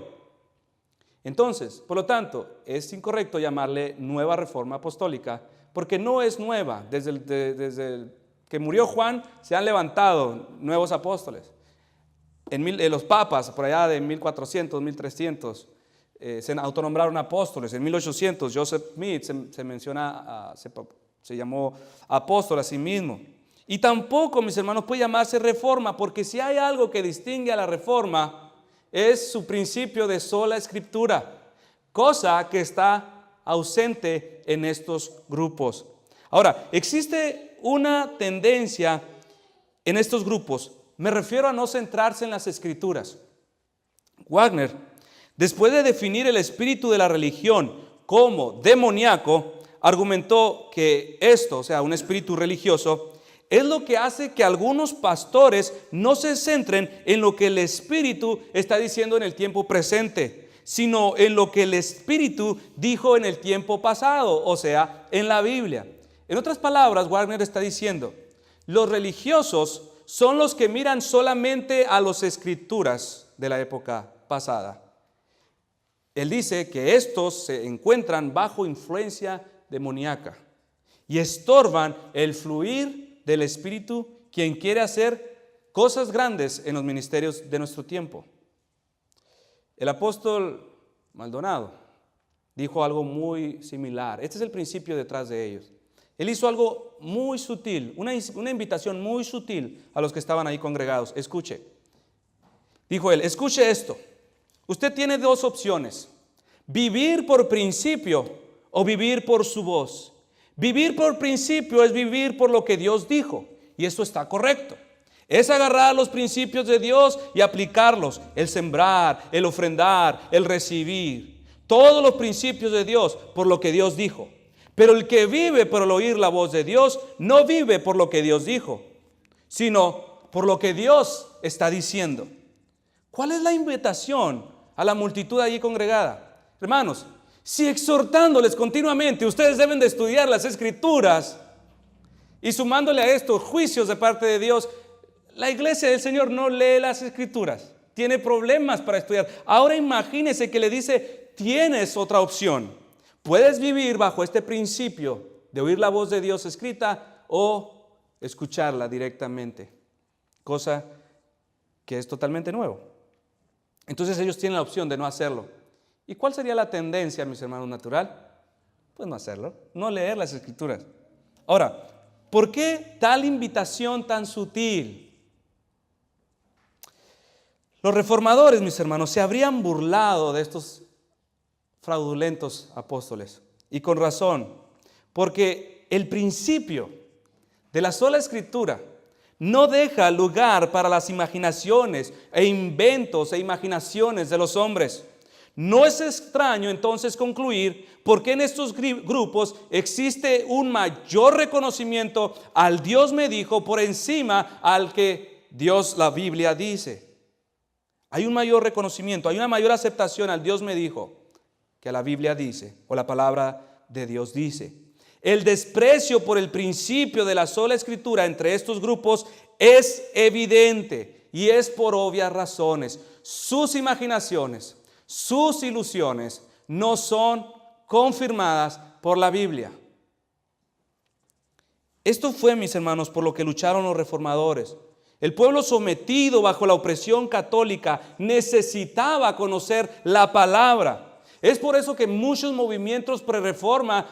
Entonces, por lo tanto, es incorrecto llamarle nueva reforma apostólica, porque no es nueva. Desde que murió Juan, se han levantado nuevos apóstoles. Los papas, por allá de 1400, 1300, se autonombraron apóstoles. En 1800, Joseph Smith se llamó apóstol a sí mismo. Y tampoco, mis hermanos, puede llamarse reforma, porque si hay algo que distingue a la reforma, es su principio de sola escritura, cosa que está ausente en estos grupos. Ahora, existe una tendencia en estos grupos, me refiero a no centrarse en las escrituras. Wagner, después de definir el espíritu de la religión como demoníaco, argumentó que esto, o sea, un espíritu religioso, es lo que hace que algunos pastores no se centren en lo que el Espíritu está diciendo en el tiempo presente, sino en lo que el Espíritu dijo en el tiempo pasado, o sea, en la Biblia. En otras palabras, Wagner está diciendo, los religiosos son los que miran solamente a las escrituras de la época pasada. Él dice que estos se encuentran bajo influencia demoníaca y estorban el fluir del Espíritu, quien quiere hacer cosas grandes en los ministerios de nuestro tiempo. El apóstol Maldonado dijo algo muy similar. Este es el principio detrás de ellos. Él hizo algo muy sutil, una invitación muy sutil a los que estaban ahí congregados. Escuche. Dijo él, escuche esto. Usted tiene dos opciones: vivir por principio o vivir por su voz. Vivir por principio es vivir por lo que Dios dijo, y eso está correcto. Es agarrar los principios de Dios y aplicarlos, el sembrar, el ofrendar, el recibir. Todos los principios de Dios por lo que Dios dijo. Pero el que vive por el oír la voz de Dios, no vive por lo que Dios dijo, sino por lo que Dios está diciendo. ¿Cuál es la invitación a la multitud allí congregada? Hermanos, si exhortándoles continuamente, ustedes deben de estudiar las Escrituras y sumándole a esto juicios de parte de Dios, la iglesia del Señor no lee las Escrituras, tiene problemas para estudiar. Ahora imagínese que le dice, tienes otra opción. Puedes vivir bajo este principio de oír la voz de Dios escrita o escucharla directamente, cosa que es totalmente nuevo. Entonces ellos tienen la opción de no hacerlo. ¿Y cuál sería la tendencia, mis hermanos, natural? Pues no hacerlo, no leer las Escrituras. Ahora, ¿por qué tal invitación tan sutil? Los reformadores, mis hermanos, se habrían burlado de estos fraudulentos apóstoles. Y con razón, porque el principio de la sola Escritura no deja lugar para las imaginaciones e inventos e imaginaciones de los hombres. No es extraño entonces concluir por qué en estos grupos existe un mayor reconocimiento al Dios me dijo por encima al que Dios, la Biblia dice. Hay un mayor reconocimiento, hay una mayor aceptación al Dios me dijo que a la Biblia dice o la palabra de Dios dice. El desprecio por el principio de la sola escritura entre estos grupos es evidente y es por obvias razones. Sus imaginaciones, sus ilusiones no son confirmadas por la Biblia. Esto fue, mis hermanos, por lo que lucharon los reformadores. El pueblo sometido bajo la opresión católica necesitaba conocer la palabra. Es por eso que muchos movimientos pre-reforma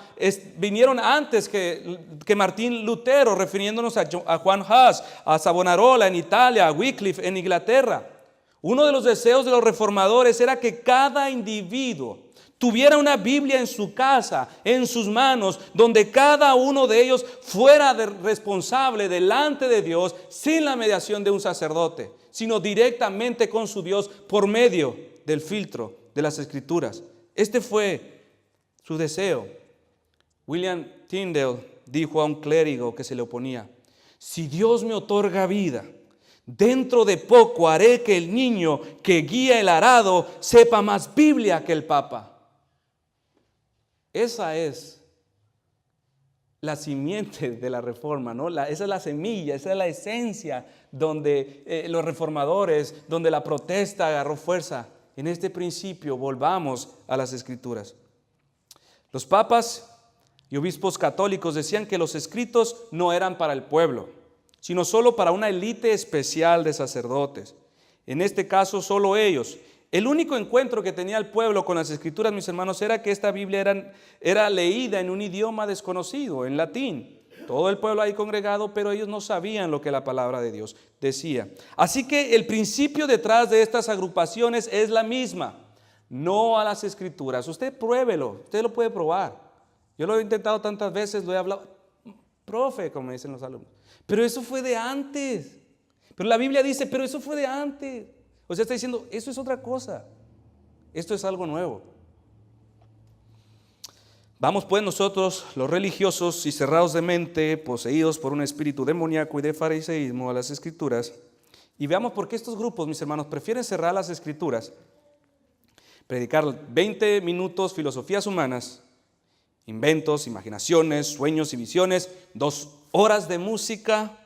vinieron antes que Martín Lutero, refiriéndonos a Juan Hus, a Savonarola en Italia, a Wycliffe en Inglaterra. Uno de los deseos de los reformadores era que cada individuo tuviera una Biblia en su casa, en sus manos, donde cada uno de ellos fuera responsable delante de Dios sin la mediación de un sacerdote, sino directamente con su Dios por medio del filtro de las Escrituras. Este fue su deseo. William Tyndale dijo a un clérigo que se le oponía: si Dios me otorga vida, dentro de poco haré que el niño que guía el arado sepa más Biblia que el Papa. Esa es la simiente de la reforma, ¿no? Esa es la semilla, esa es la esencia donde los reformadores, donde la protesta agarró fuerza. En este principio volvamos a las Escrituras. Los papas y obispos católicos decían que los escritos no eran para el pueblo, sino solo para una élite especial de sacerdotes. En este caso, solo ellos. El único encuentro que tenía el pueblo con las Escrituras, mis hermanos, era que esta Biblia era leída en un idioma desconocido, en latín. Todo el pueblo ahí congregado, pero ellos no sabían lo que la palabra de Dios decía. Así que el principio detrás de estas agrupaciones es la misma: no a las Escrituras. Usted pruébelo, usted lo puede probar. Yo lo he intentado tantas veces, lo he hablado. Profe, como dicen los alumnos, pero eso fue de antes. Pero la Biblia dice, pero eso fue de antes. O sea, está diciendo, eso es otra cosa. Esto es algo nuevo. Vamos pues nosotros, los religiosos y cerrados de mente, poseídos por un espíritu demoníaco y de fariseísmo, a las Escrituras, y veamos por qué estos grupos, mis hermanos, prefieren cerrar las Escrituras, predicar 20 minutos filosofías humanas, inventos, imaginaciones, sueños y visiones, 2 horas de música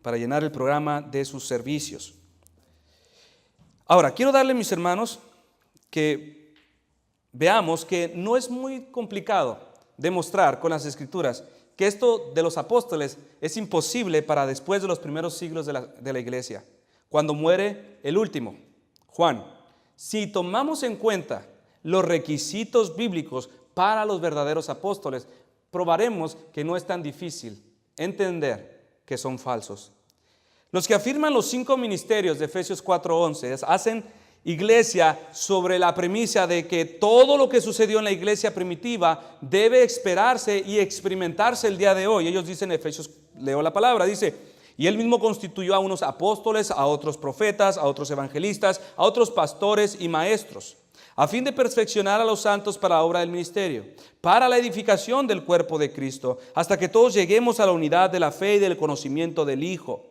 para llenar el programa de sus servicios. Ahora, quiero darle, mis hermanos, que veamos que no es muy complicado demostrar con las Escrituras que esto de los apóstoles es imposible para después de los primeros siglos de la iglesia, cuando muere el último, Juan. Si tomamos en cuenta los requisitos bíblicos para los verdaderos apóstoles, probaremos que no es tan difícil entender que son falsos. Los que afirman los 5 ministerios de Efesios 4:11 hacen iglesia sobre la premisa de que todo lo que sucedió en la iglesia primitiva debe esperarse y experimentarse el día de hoy. Ellos dicen, Efesios, leo la palabra, dice: y él mismo constituyó a unos apóstoles, a otros profetas, a otros evangelistas, a otros pastores y maestros, a fin de perfeccionar a los santos para la obra del ministerio, para la edificación del cuerpo de Cristo, hasta que todos lleguemos a la unidad de la fe y del conocimiento del Hijo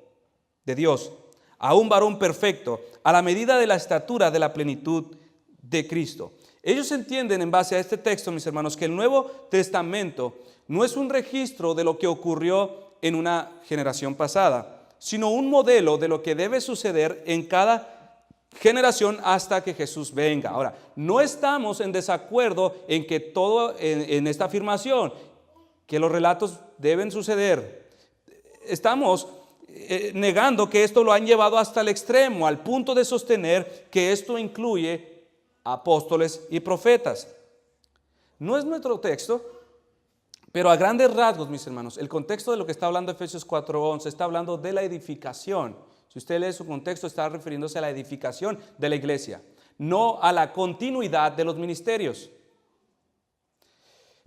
de Dios, a un varón perfecto, a la medida de la estatura de la plenitud de Cristo. Ellos entienden en base a este texto, mis hermanos, que el Nuevo Testamento no es un registro de lo que ocurrió en una generación pasada, sino un modelo de lo que debe suceder en cada generación hasta que Jesús venga. Ahora, no estamos en desacuerdo en que todo en esta afirmación, que los relatos deben suceder. Estamos negando que esto lo han llevado hasta el extremo, al punto de sostener que esto incluye apóstoles y profetas. No es nuestro texto, pero a grandes rasgos, mis hermanos, el contexto de lo que está hablando Efesios 4:11 está hablando de la edificación. Si usted lee su contexto, está refiriéndose a la edificación de la iglesia, no a la continuidad de los ministerios.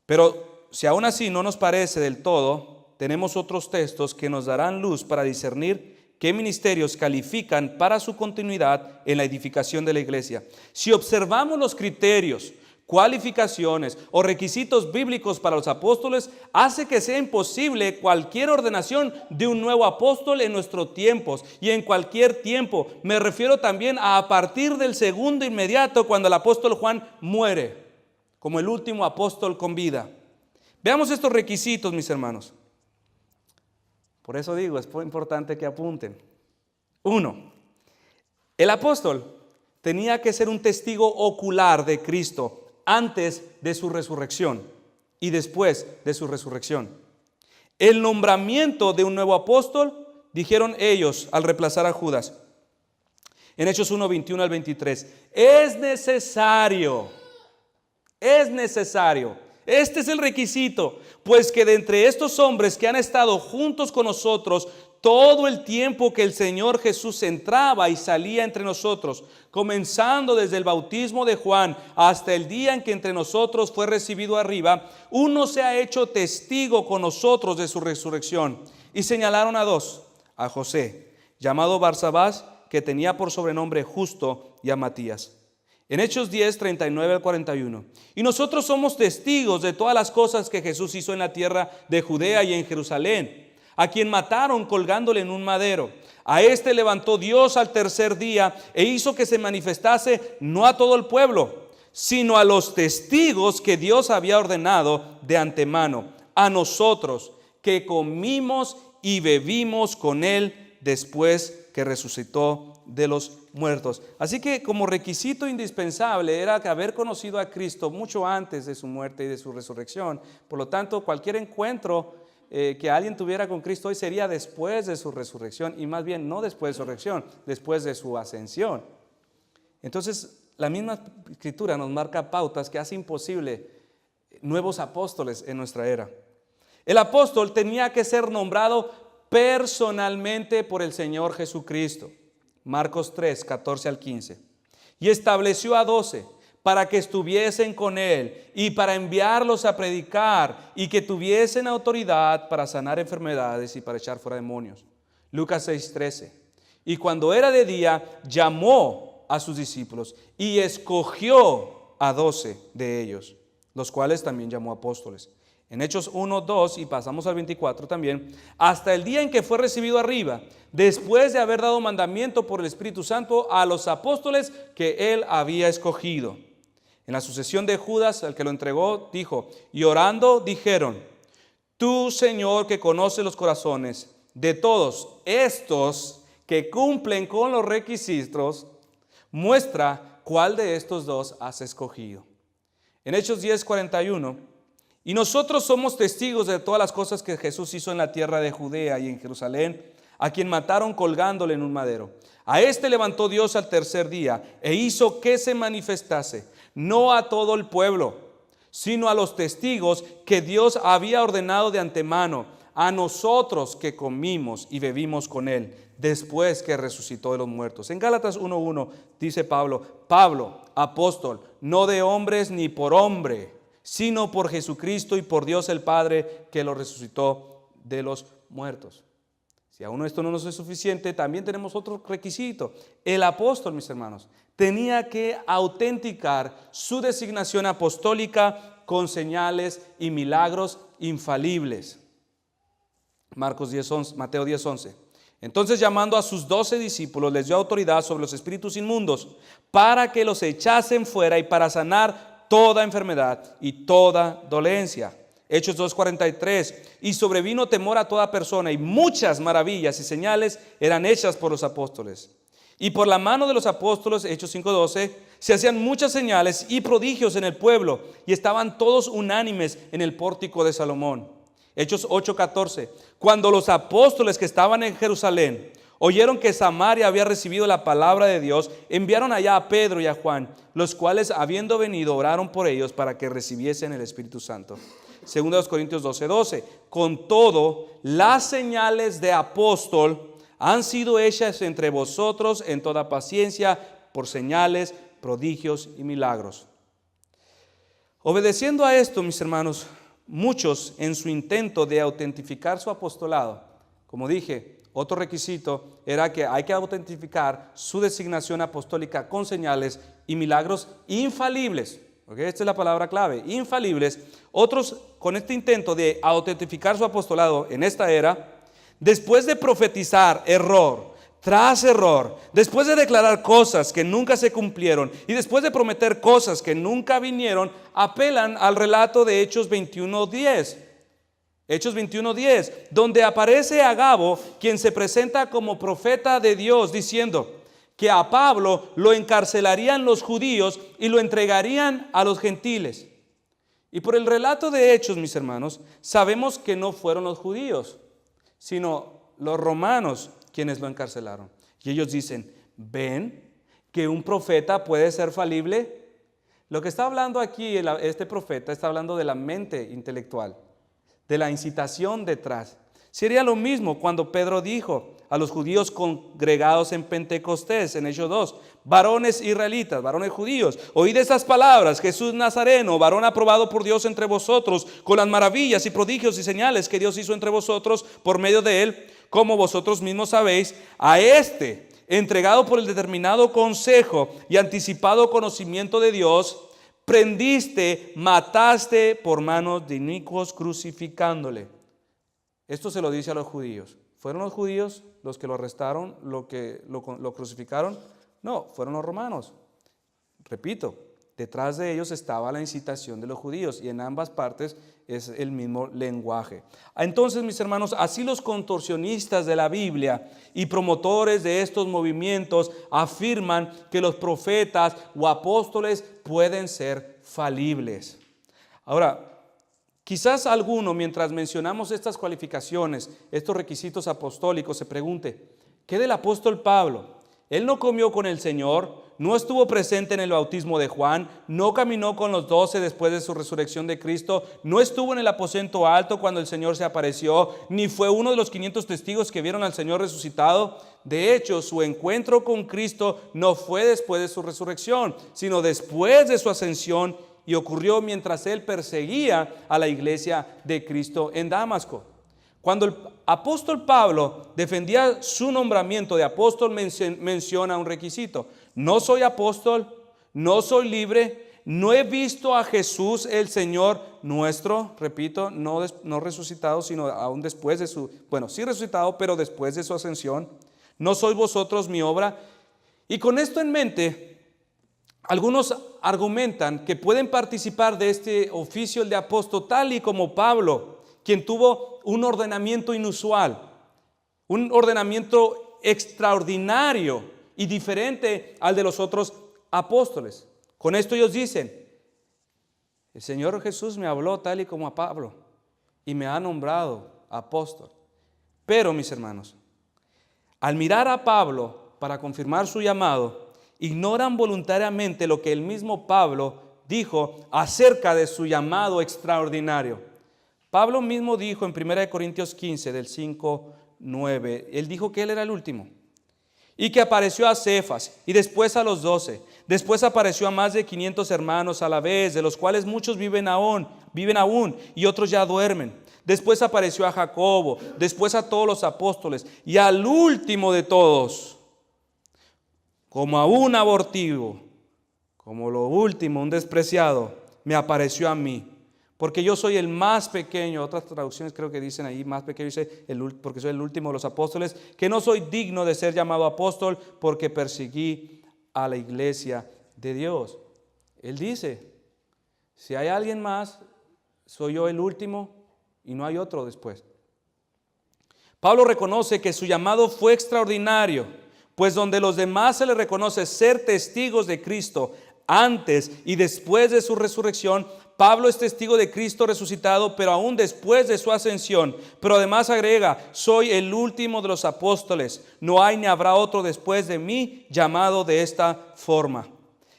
Pero si aún así no nos parece del todo, tenemos otros textos que nos darán luz para discernir qué ministerios califican para su continuidad en la edificación de la iglesia. Si observamos los criterios, cualificaciones o requisitos bíblicos para los apóstoles, hace que sea imposible cualquier ordenación de un nuevo apóstol en nuestros tiempos y en cualquier tiempo. Me refiero también a partir del segundo inmediato, cuando el apóstol Juan muere, como el último apóstol con vida. Veamos estos requisitos, mis hermanos. Por eso digo, es importante que apunten. 1. El apóstol tenía que ser un testigo ocular de Cristo antes de su resurrección y después de su resurrección. El nombramiento de un nuevo apóstol, dijeron ellos al reemplazar a Judas, en Hechos 1, 21 al 23, es necesario, este es el requisito, pues que de entre estos hombres que han estado juntos con nosotros todo el tiempo que el Señor Jesús entraba y salía entre nosotros, comenzando desde el bautismo de Juan hasta el día en que entre nosotros fue recibido arriba, uno se ha hecho testigo con nosotros de su resurrección. Y señalaron a dos, a José, llamado Barsabás, que tenía por sobrenombre Justo, y a Matías. En Hechos 10, 39 al 41. Y nosotros somos testigos de todas las cosas que Jesús hizo en la tierra de Judea y en Jerusalén, a quien mataron colgándole en un madero. A este levantó Dios al tercer día e hizo que se manifestase no a todo el pueblo, sino a los testigos que Dios había ordenado de antemano, a nosotros que comimos y bebimos con él después que resucitó de los muertos. Así que como requisito indispensable era haber conocido a Cristo mucho antes de su muerte y de su resurrección. Por lo tanto, cualquier encuentro que alguien tuviera con Cristo hoy sería después de su resurrección, y más bien no después de su resurrección, después de su ascensión. Entonces, la misma Escritura nos marca pautas que hace imposible nuevos apóstoles en nuestra era. El apóstol tenía que ser nombrado personalmente por el Señor Jesucristo. Marcos 3, 14 al 15. Y estableció a 12 para que estuviesen con él y para enviarlos a predicar y que tuviesen autoridad para sanar enfermedades y para echar fuera demonios. Lucas 6, 13. Y cuando era de día, llamó a sus discípulos y escogió a 12 de ellos, los cuales también llamó apóstoles. En Hechos 1, 2 y pasamos al 24 también, hasta el día en que fue recibido arriba, después de haber dado mandamiento por el Espíritu Santo a los apóstoles que él había escogido. En la sucesión de Judas, al que lo entregó, dijo, y orando dijeron, tú, Señor, que conoces los corazones de todos estos que cumplen con los requisitos, muestra cuál de estos dos has escogido. En Hechos 10, 41, y nosotros somos testigos de todas las cosas que Jesús hizo en la tierra de Judea y en Jerusalén, a quien mataron colgándole en un madero. A este levantó Dios al tercer día e hizo que se manifestase, no a todo el pueblo, sino a los testigos que Dios había ordenado de antemano, a nosotros que comimos y bebimos con él, después que resucitó de los muertos. En Gálatas 1:1 dice Pablo, apóstol, no de hombres ni por hombre, sino por Jesucristo y por Dios el Padre que lo resucitó de los muertos. Si aún esto no nos es suficiente, también tenemos otro requisito. El apóstol, mis hermanos, tenía que autenticar su designación apostólica con señales y milagros infalibles. Mateo 10:11. Entonces, llamando a sus 12 discípulos, les dio autoridad sobre los espíritus inmundos para que los echasen fuera y para sanar toda enfermedad y toda dolencia. Hechos 2:43. Y sobrevino temor a toda persona, y muchas maravillas y señales eran hechas por los apóstoles. Y por la mano de los apóstoles, Hechos 5:12, se hacían muchas señales y prodigios en el pueblo, y estaban todos unánimes en el pórtico de Salomón. Hechos 8:14. Cuando los apóstoles que estaban en Jerusalén oyeron que Samaria había recibido la palabra de Dios, enviaron allá a Pedro y a Juan, los cuales, habiendo venido, oraron por ellos para que recibiesen el Espíritu Santo. 2 Corintios 12:12. Con todo, las señales de apóstol han sido hechas entre vosotros en toda paciencia por señales, prodigios y milagros. Obedeciendo a esto, mis hermanos, muchos en su intento de autentificar su apostolado, como dije, Otro requisito era que hay que autentificar su designación apostólica con señales y milagros infalibles. ¿Okay? Esta es la palabra clave, infalibles. Otros, con este intento de autentificar su apostolado en esta era, después de profetizar error tras error, después de declarar cosas que nunca se cumplieron y después de prometer cosas que nunca vinieron, apelan al relato de Hechos 21:10. Hechos 21:10, donde aparece Agabo, quien se presenta como profeta de Dios, diciendo que a Pablo lo encarcelarían los judíos y lo entregarían a los gentiles. Y por el relato de Hechos, mis hermanos, sabemos que no fueron los judíos, sino los romanos quienes lo encarcelaron. Y ellos dicen, ¿ven que un profeta puede ser falible? Lo que está hablando aquí este profeta está hablando de la mente intelectual, de la incitación detrás. Sería lo mismo cuando Pedro dijo a los judíos congregados en Pentecostés, en Hechos 2, varones israelitas, varones judíos, oíd estas palabras, Jesús Nazareno, varón aprobado por Dios entre vosotros, con las maravillas y prodigios y señales que Dios hizo entre vosotros por medio de él, como vosotros mismos sabéis, a este, entregado por el determinado consejo y anticipado conocimiento de Dios, prendiste, mataste por manos de inicuos, crucificándole. Esto se lo dice a los judíos. ¿Fueron los judíos los que lo arrestaron, lo crucificaron? No, fueron los romanos. Repito, detrás de ellos estaba la incitación de los judíos y en ambas partes es el mismo lenguaje. Entonces, mis hermanos, así los contorsionistas de la Biblia y promotores de estos movimientos afirman que los profetas o apóstoles pueden ser falibles. Ahora, quizás alguno, mientras mencionamos estas cualificaciones, estos requisitos apostólicos, se pregunte, ¿qué del apóstol Pablo? Él no comió con el Señor, no estuvo presente en el bautismo de Juan, no caminó con los 12 después de su resurrección de Cristo, no estuvo en el aposento alto cuando el Señor se apareció, ni fue uno de los 500 testigos que vieron al Señor resucitado. De hecho, su encuentro con Cristo no fue después de su resurrección, sino después de su ascensión, y ocurrió mientras él perseguía a la iglesia de Cristo en Damasco. Cuando el apóstol Pablo defendía su nombramiento de apóstol, menciona un requisito: no soy apóstol, no soy libre, no he visto a Jesús el Señor nuestro, repito, no resucitado, sino aún después de su, sí resucitado, pero después de su ascensión. No sois vosotros mi obra. Y con esto en mente, algunos argumentan que pueden participar de este oficio, el de apóstol, tal y como Pablo, quien tuvo un ordenamiento inusual, un ordenamiento extraordinario y diferente al de los otros apóstoles. Con esto ellos dicen, el Señor Jesús me habló tal y como a Pablo y me ha nombrado apóstol. Pero, mis hermanos, al mirar a Pablo para confirmar su llamado, ignoran voluntariamente lo que el mismo Pablo dijo acerca de su llamado extraordinario. Pablo mismo dijo en 1 Corintios 15, del 5-9, él dijo que él era el último y que apareció a Cefas y después a los 12. Después apareció a más de 500 hermanos a la vez, de los cuales muchos viven aún y otros ya duermen. Después apareció a Jacobo, después a todos los apóstoles y al último de todos, como a un abortivo, como lo último, un despreciado, me apareció a mí. Porque yo soy el más pequeño, otras traducciones creo que dicen ahí más pequeño, dice porque soy el último de los apóstoles, que no soy digno de ser llamado apóstol porque perseguí a la iglesia de Dios. Él dice, si hay alguien más, soy yo el último y no hay otro después. Pablo reconoce que su llamado fue extraordinario, pues donde los demás se les reconoce ser testigos de Cristo antes y después de su resurrección, Pablo es testigo de Cristo resucitado, pero aún después de su ascensión. Pero además agrega, soy el último de los apóstoles. No hay ni habrá otro después de mí llamado de esta forma.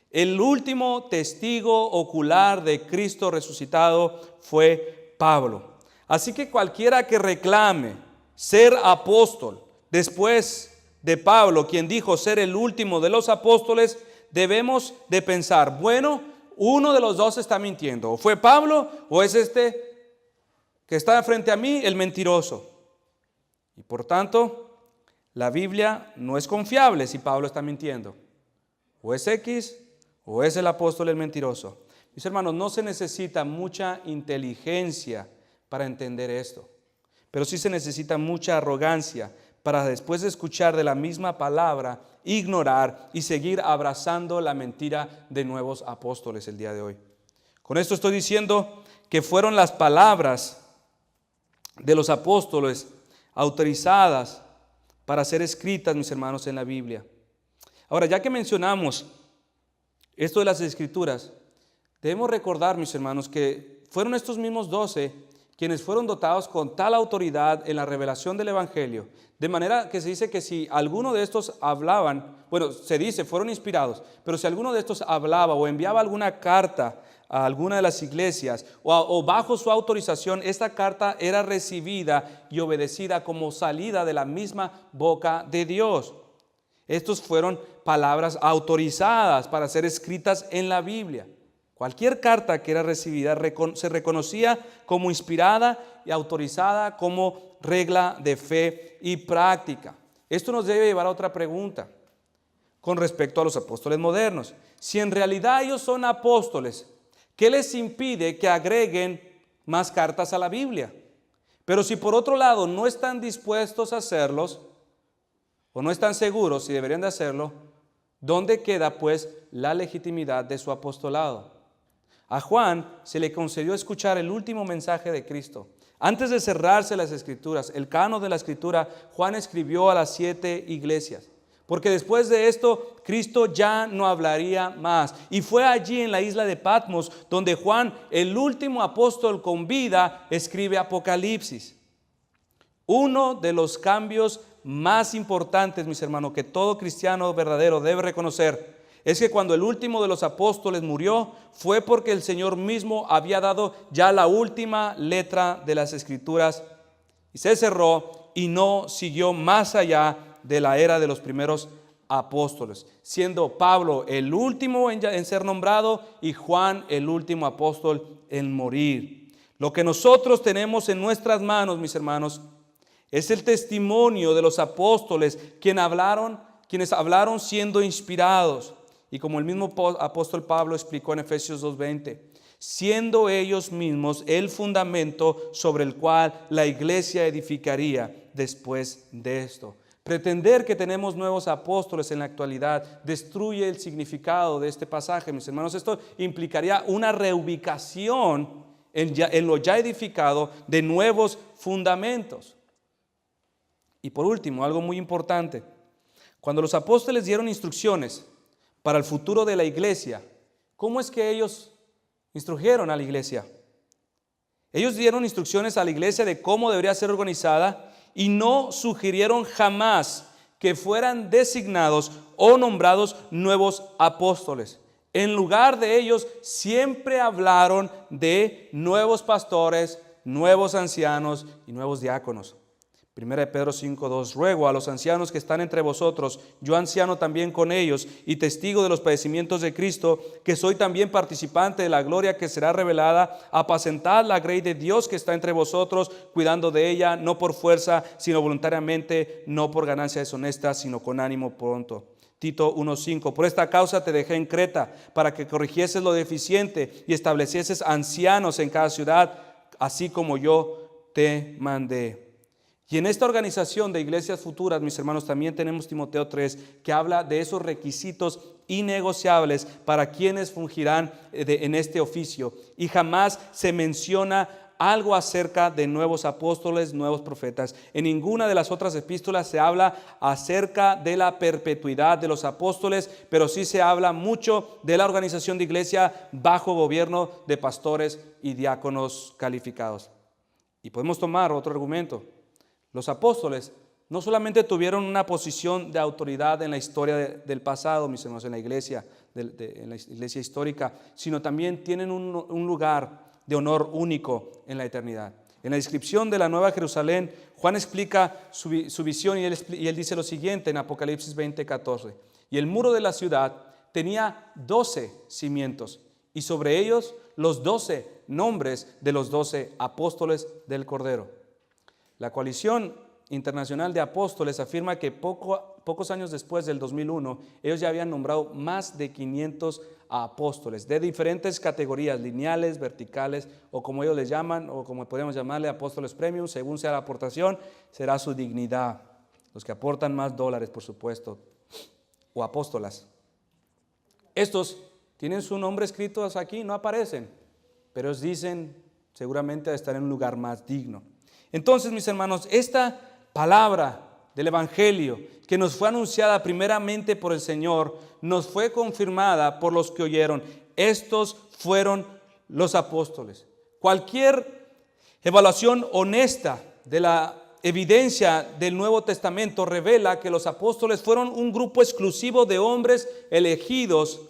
El último testigo ocular de Cristo resucitado fue Pablo. Así que cualquiera que reclame ser apóstol después de Pablo, quien dijo ser el último de los apóstoles, debemos de pensar, bueno, uno de los dos está mintiendo. O fue Pablo o es este que está frente a mí, el mentiroso. Y por tanto, La Biblia no es confiable si Pablo está mintiendo. O es X o es el apóstol el mentiroso. Mis hermanos, no se necesita mucha inteligencia para entender esto, pero sí se necesita mucha arrogancia para, después de escuchar de la misma palabra, ignorar y seguir abrazando la mentira de nuevos apóstoles el día de hoy. Con esto estoy diciendo que fueron las palabras de los apóstoles autorizadas para ser escritas, mis hermanos, en la Biblia. Ahora, ya que mencionamos esto de las Escrituras, debemos recordar, mis hermanos, que fueron estos mismos 12 quienes fueron dotados con tal autoridad en la revelación del Evangelio, de manera que se dice que si alguno de estos hablaban, bueno, se dice, fueron inspirados, pero si alguno de estos hablaba o enviaba alguna carta a alguna de las iglesias o bajo su autorización, esta carta era recibida y obedecida como salida de la misma boca de Dios. Estos fueron palabras autorizadas para ser escritas en la Biblia. Cualquier carta que era recibida se reconocía como inspirada y autorizada como regla de fe y práctica. Esto nos debe llevar a otra pregunta con respecto a los apóstoles modernos. Si en realidad ellos son apóstoles, ¿qué les impide que agreguen más cartas a la Biblia? Pero si por otro lado no están dispuestos a hacerlos, o no están seguros si deberían de hacerlo, ¿dónde queda pues la legitimidad de su apostolado? A Juan se le concedió escuchar el último mensaje de Cristo. Antes de cerrarse las Escrituras, el canon de la Escritura, Juan escribió a las 7 iglesias. Porque después de esto, Cristo ya no hablaría más. Y fue allí en la isla de Patmos donde Juan, el último apóstol con vida, escribe Apocalipsis. Uno de los cambios más importantes, mis hermanos, que todo cristiano verdadero debe reconocer, es que cuando el último de los apóstoles murió, fue porque el Señor mismo había dado ya la última letra de las Escrituras y se cerró y no siguió más allá de la era de los primeros apóstoles, siendo Pablo el último en ser nombrado y Juan el último apóstol en morir. Lo que nosotros tenemos en nuestras manos, mis hermanos, es el testimonio de los apóstoles quienes hablaron siendo inspirados. Y como el mismo apóstol Pablo explicó en Efesios 2:20, siendo ellos mismos el fundamento sobre el cual la iglesia edificaría después de esto. Pretender que tenemos nuevos apóstoles en la actualidad destruye el significado de este pasaje, mis hermanos. Esto implicaría una reubicación en lo ya edificado de nuevos fundamentos. Y por último, algo muy importante, cuando los apóstoles dieron instrucciones para el futuro de la iglesia, ¿cómo es que ellos instrujeron a la iglesia? Ellos dieron instrucciones a la iglesia de cómo debería ser organizada y no sugirieron jamás que fueran designados o nombrados nuevos apóstoles. En lugar de ellos, siempre hablaron de nuevos pastores, nuevos ancianos y nuevos diáconos. 1 Pedro 5:2, ruego a los ancianos que están entre vosotros, yo anciano también con ellos y testigo de los padecimientos de Cristo, que soy también participante de la gloria que será revelada, apacentad la grey de Dios que está entre vosotros, cuidando de ella, no por fuerza, sino voluntariamente, no por ganancia deshonesta, sino con ánimo pronto. Tito 1:5, por esta causa te dejé en Creta, para que corrigieses lo deficiente y establecieses ancianos en cada ciudad, así como yo te mandé. Y en esta organización de iglesias futuras, mis hermanos, también tenemos Timoteo 3, que habla de esos requisitos innegociables para quienes fungirán en este oficio. Y jamás se menciona algo acerca de nuevos apóstoles, nuevos profetas. En ninguna de las otras epístolas se habla acerca de la perpetuidad de los apóstoles, pero sí se habla mucho de la organización de iglesia bajo gobierno de pastores y diáconos calificados. Y podemos tomar otro argumento. Los apóstoles no solamente tuvieron una posición de autoridad en la historia del pasado, mis hermanos, en la iglesia histórica, sino también tienen un lugar de honor único en la eternidad. En la descripción de la Nueva Jerusalén, Juan explica su visión y él dice lo siguiente en Apocalipsis 20:14. Y el muro de la ciudad tenía 12 cimientos y sobre ellos los 12 nombres de los 12 apóstoles del Cordero. La coalición Internacional de Apóstoles afirma que pocos años después del 2001, ellos ya habían nombrado más de 500 apóstoles de diferentes categorías, lineales, verticales, o como ellos les llaman, o como podemos llamarle apóstoles premium, según sea la aportación, será su dignidad. Los que aportan más dólares, por supuesto, o apóstolas. Estos tienen su nombre escritos aquí, no aparecen, pero ellos dicen seguramente estar en un lugar más digno. Entonces, mis hermanos, esta palabra del Evangelio que nos fue anunciada primeramente por el Señor, nos fue confirmada por los que oyeron. Estos fueron los apóstoles. Cualquier evaluación honesta de la evidencia del Nuevo Testamento revela que los apóstoles fueron un grupo exclusivo de hombres elegidos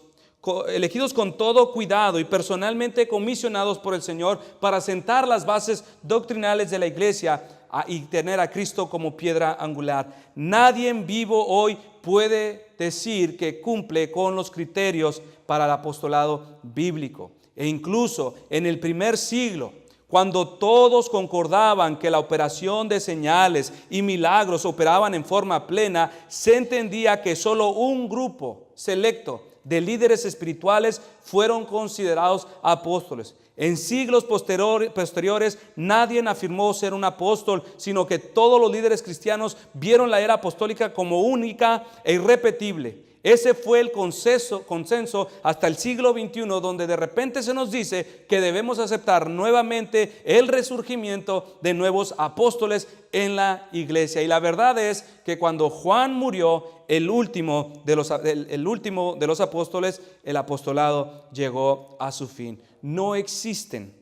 con todo cuidado y personalmente comisionados por el Señor para sentar las bases doctrinales de la iglesia y tener a Cristo como piedra angular. Nadie en vivo hoy puede decir que cumple con los criterios para el apostolado bíblico. E incluso en el primer siglo, cuando todos concordaban que la operación de señales y milagros operaban en forma plena, se entendía que solo un grupo selecto de líderes espirituales fueron considerados apóstoles. En siglos posteriores nadie afirmó ser un apóstol, sino que todos los líderes cristianos vieron la era apostólica como única e irrepetible. Ese fue el consenso hasta el siglo XXI, donde de repente se nos dice que debemos aceptar nuevamente el resurgimiento de nuevos apóstoles en la iglesia. Y la verdad es que cuando Juan murió, el último de los apóstoles, el apostolado llegó a su fin. No existen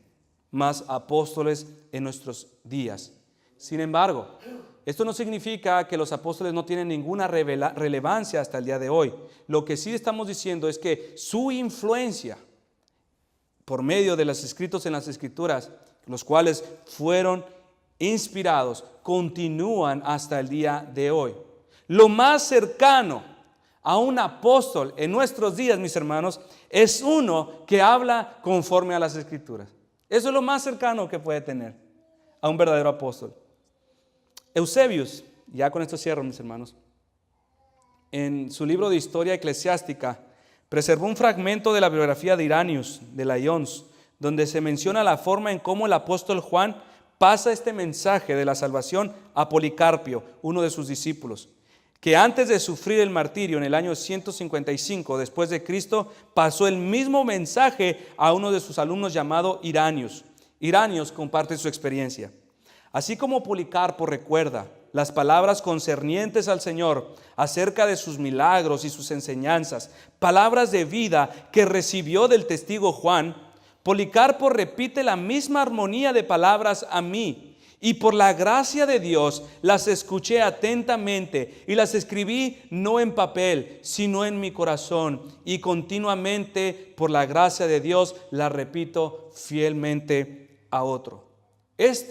más apóstoles en nuestros días. Sin embargo, esto no significa que los apóstoles no tienen ninguna relevancia hasta el día de hoy. Lo que sí estamos diciendo es que su influencia por medio de los escritos en las Escrituras, los cuales fueron inspirados, continúan hasta el día de hoy. Lo más cercano a un apóstol en nuestros días, mis hermanos, es uno que habla conforme a las Escrituras. Eso es lo más cercano que puede tener a un verdadero apóstol. Eusebius, ya con esto cierro, mis hermanos, en su libro de Historia Eclesiástica preservó un fragmento de la biografía de Irenaeus de Lyons, donde se menciona la forma en cómo el apóstol Juan pasa este mensaje de la salvación a Policarpio, uno de sus discípulos, que antes de sufrir el martirio en el año 155 después de Cristo, pasó el mismo mensaje a uno de sus alumnos llamado Irenaeus. Irenaeus comparte su experiencia. Así como Policarpo recuerda las palabras concernientes al Señor acerca de sus milagros y sus enseñanzas, palabras de vida que recibió del testigo Juan, Policarpo repite la misma armonía de palabras a mí, y por la gracia de Dios las escuché atentamente y las escribí no en papel, sino en mi corazón, y continuamente por la gracia de Dios las repito fielmente a otro.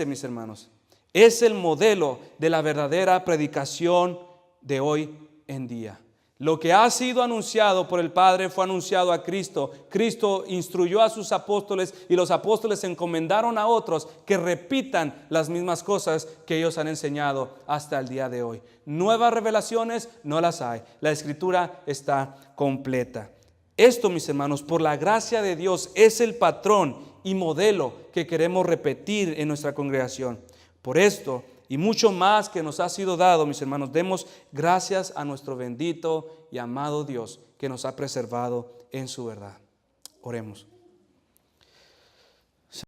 Mis hermanos, es el modelo de la verdadera predicación de hoy en día. Lo que ha sido anunciado por el Padre fue anunciado a Cristo. Cristo instruyó a sus apóstoles y los apóstoles encomendaron a otros que repitan las mismas cosas que ellos han enseñado hasta el día de hoy. Nuevas revelaciones no las hay. La Escritura está completa. Esto, mis hermanos, por la gracia de Dios, es el patrón y modelo que queremos repetir en nuestra congregación. Por esto y mucho más que nos ha sido dado, mis hermanos, demos gracias a nuestro bendito y amado Dios que nos ha preservado en su verdad. Oremos.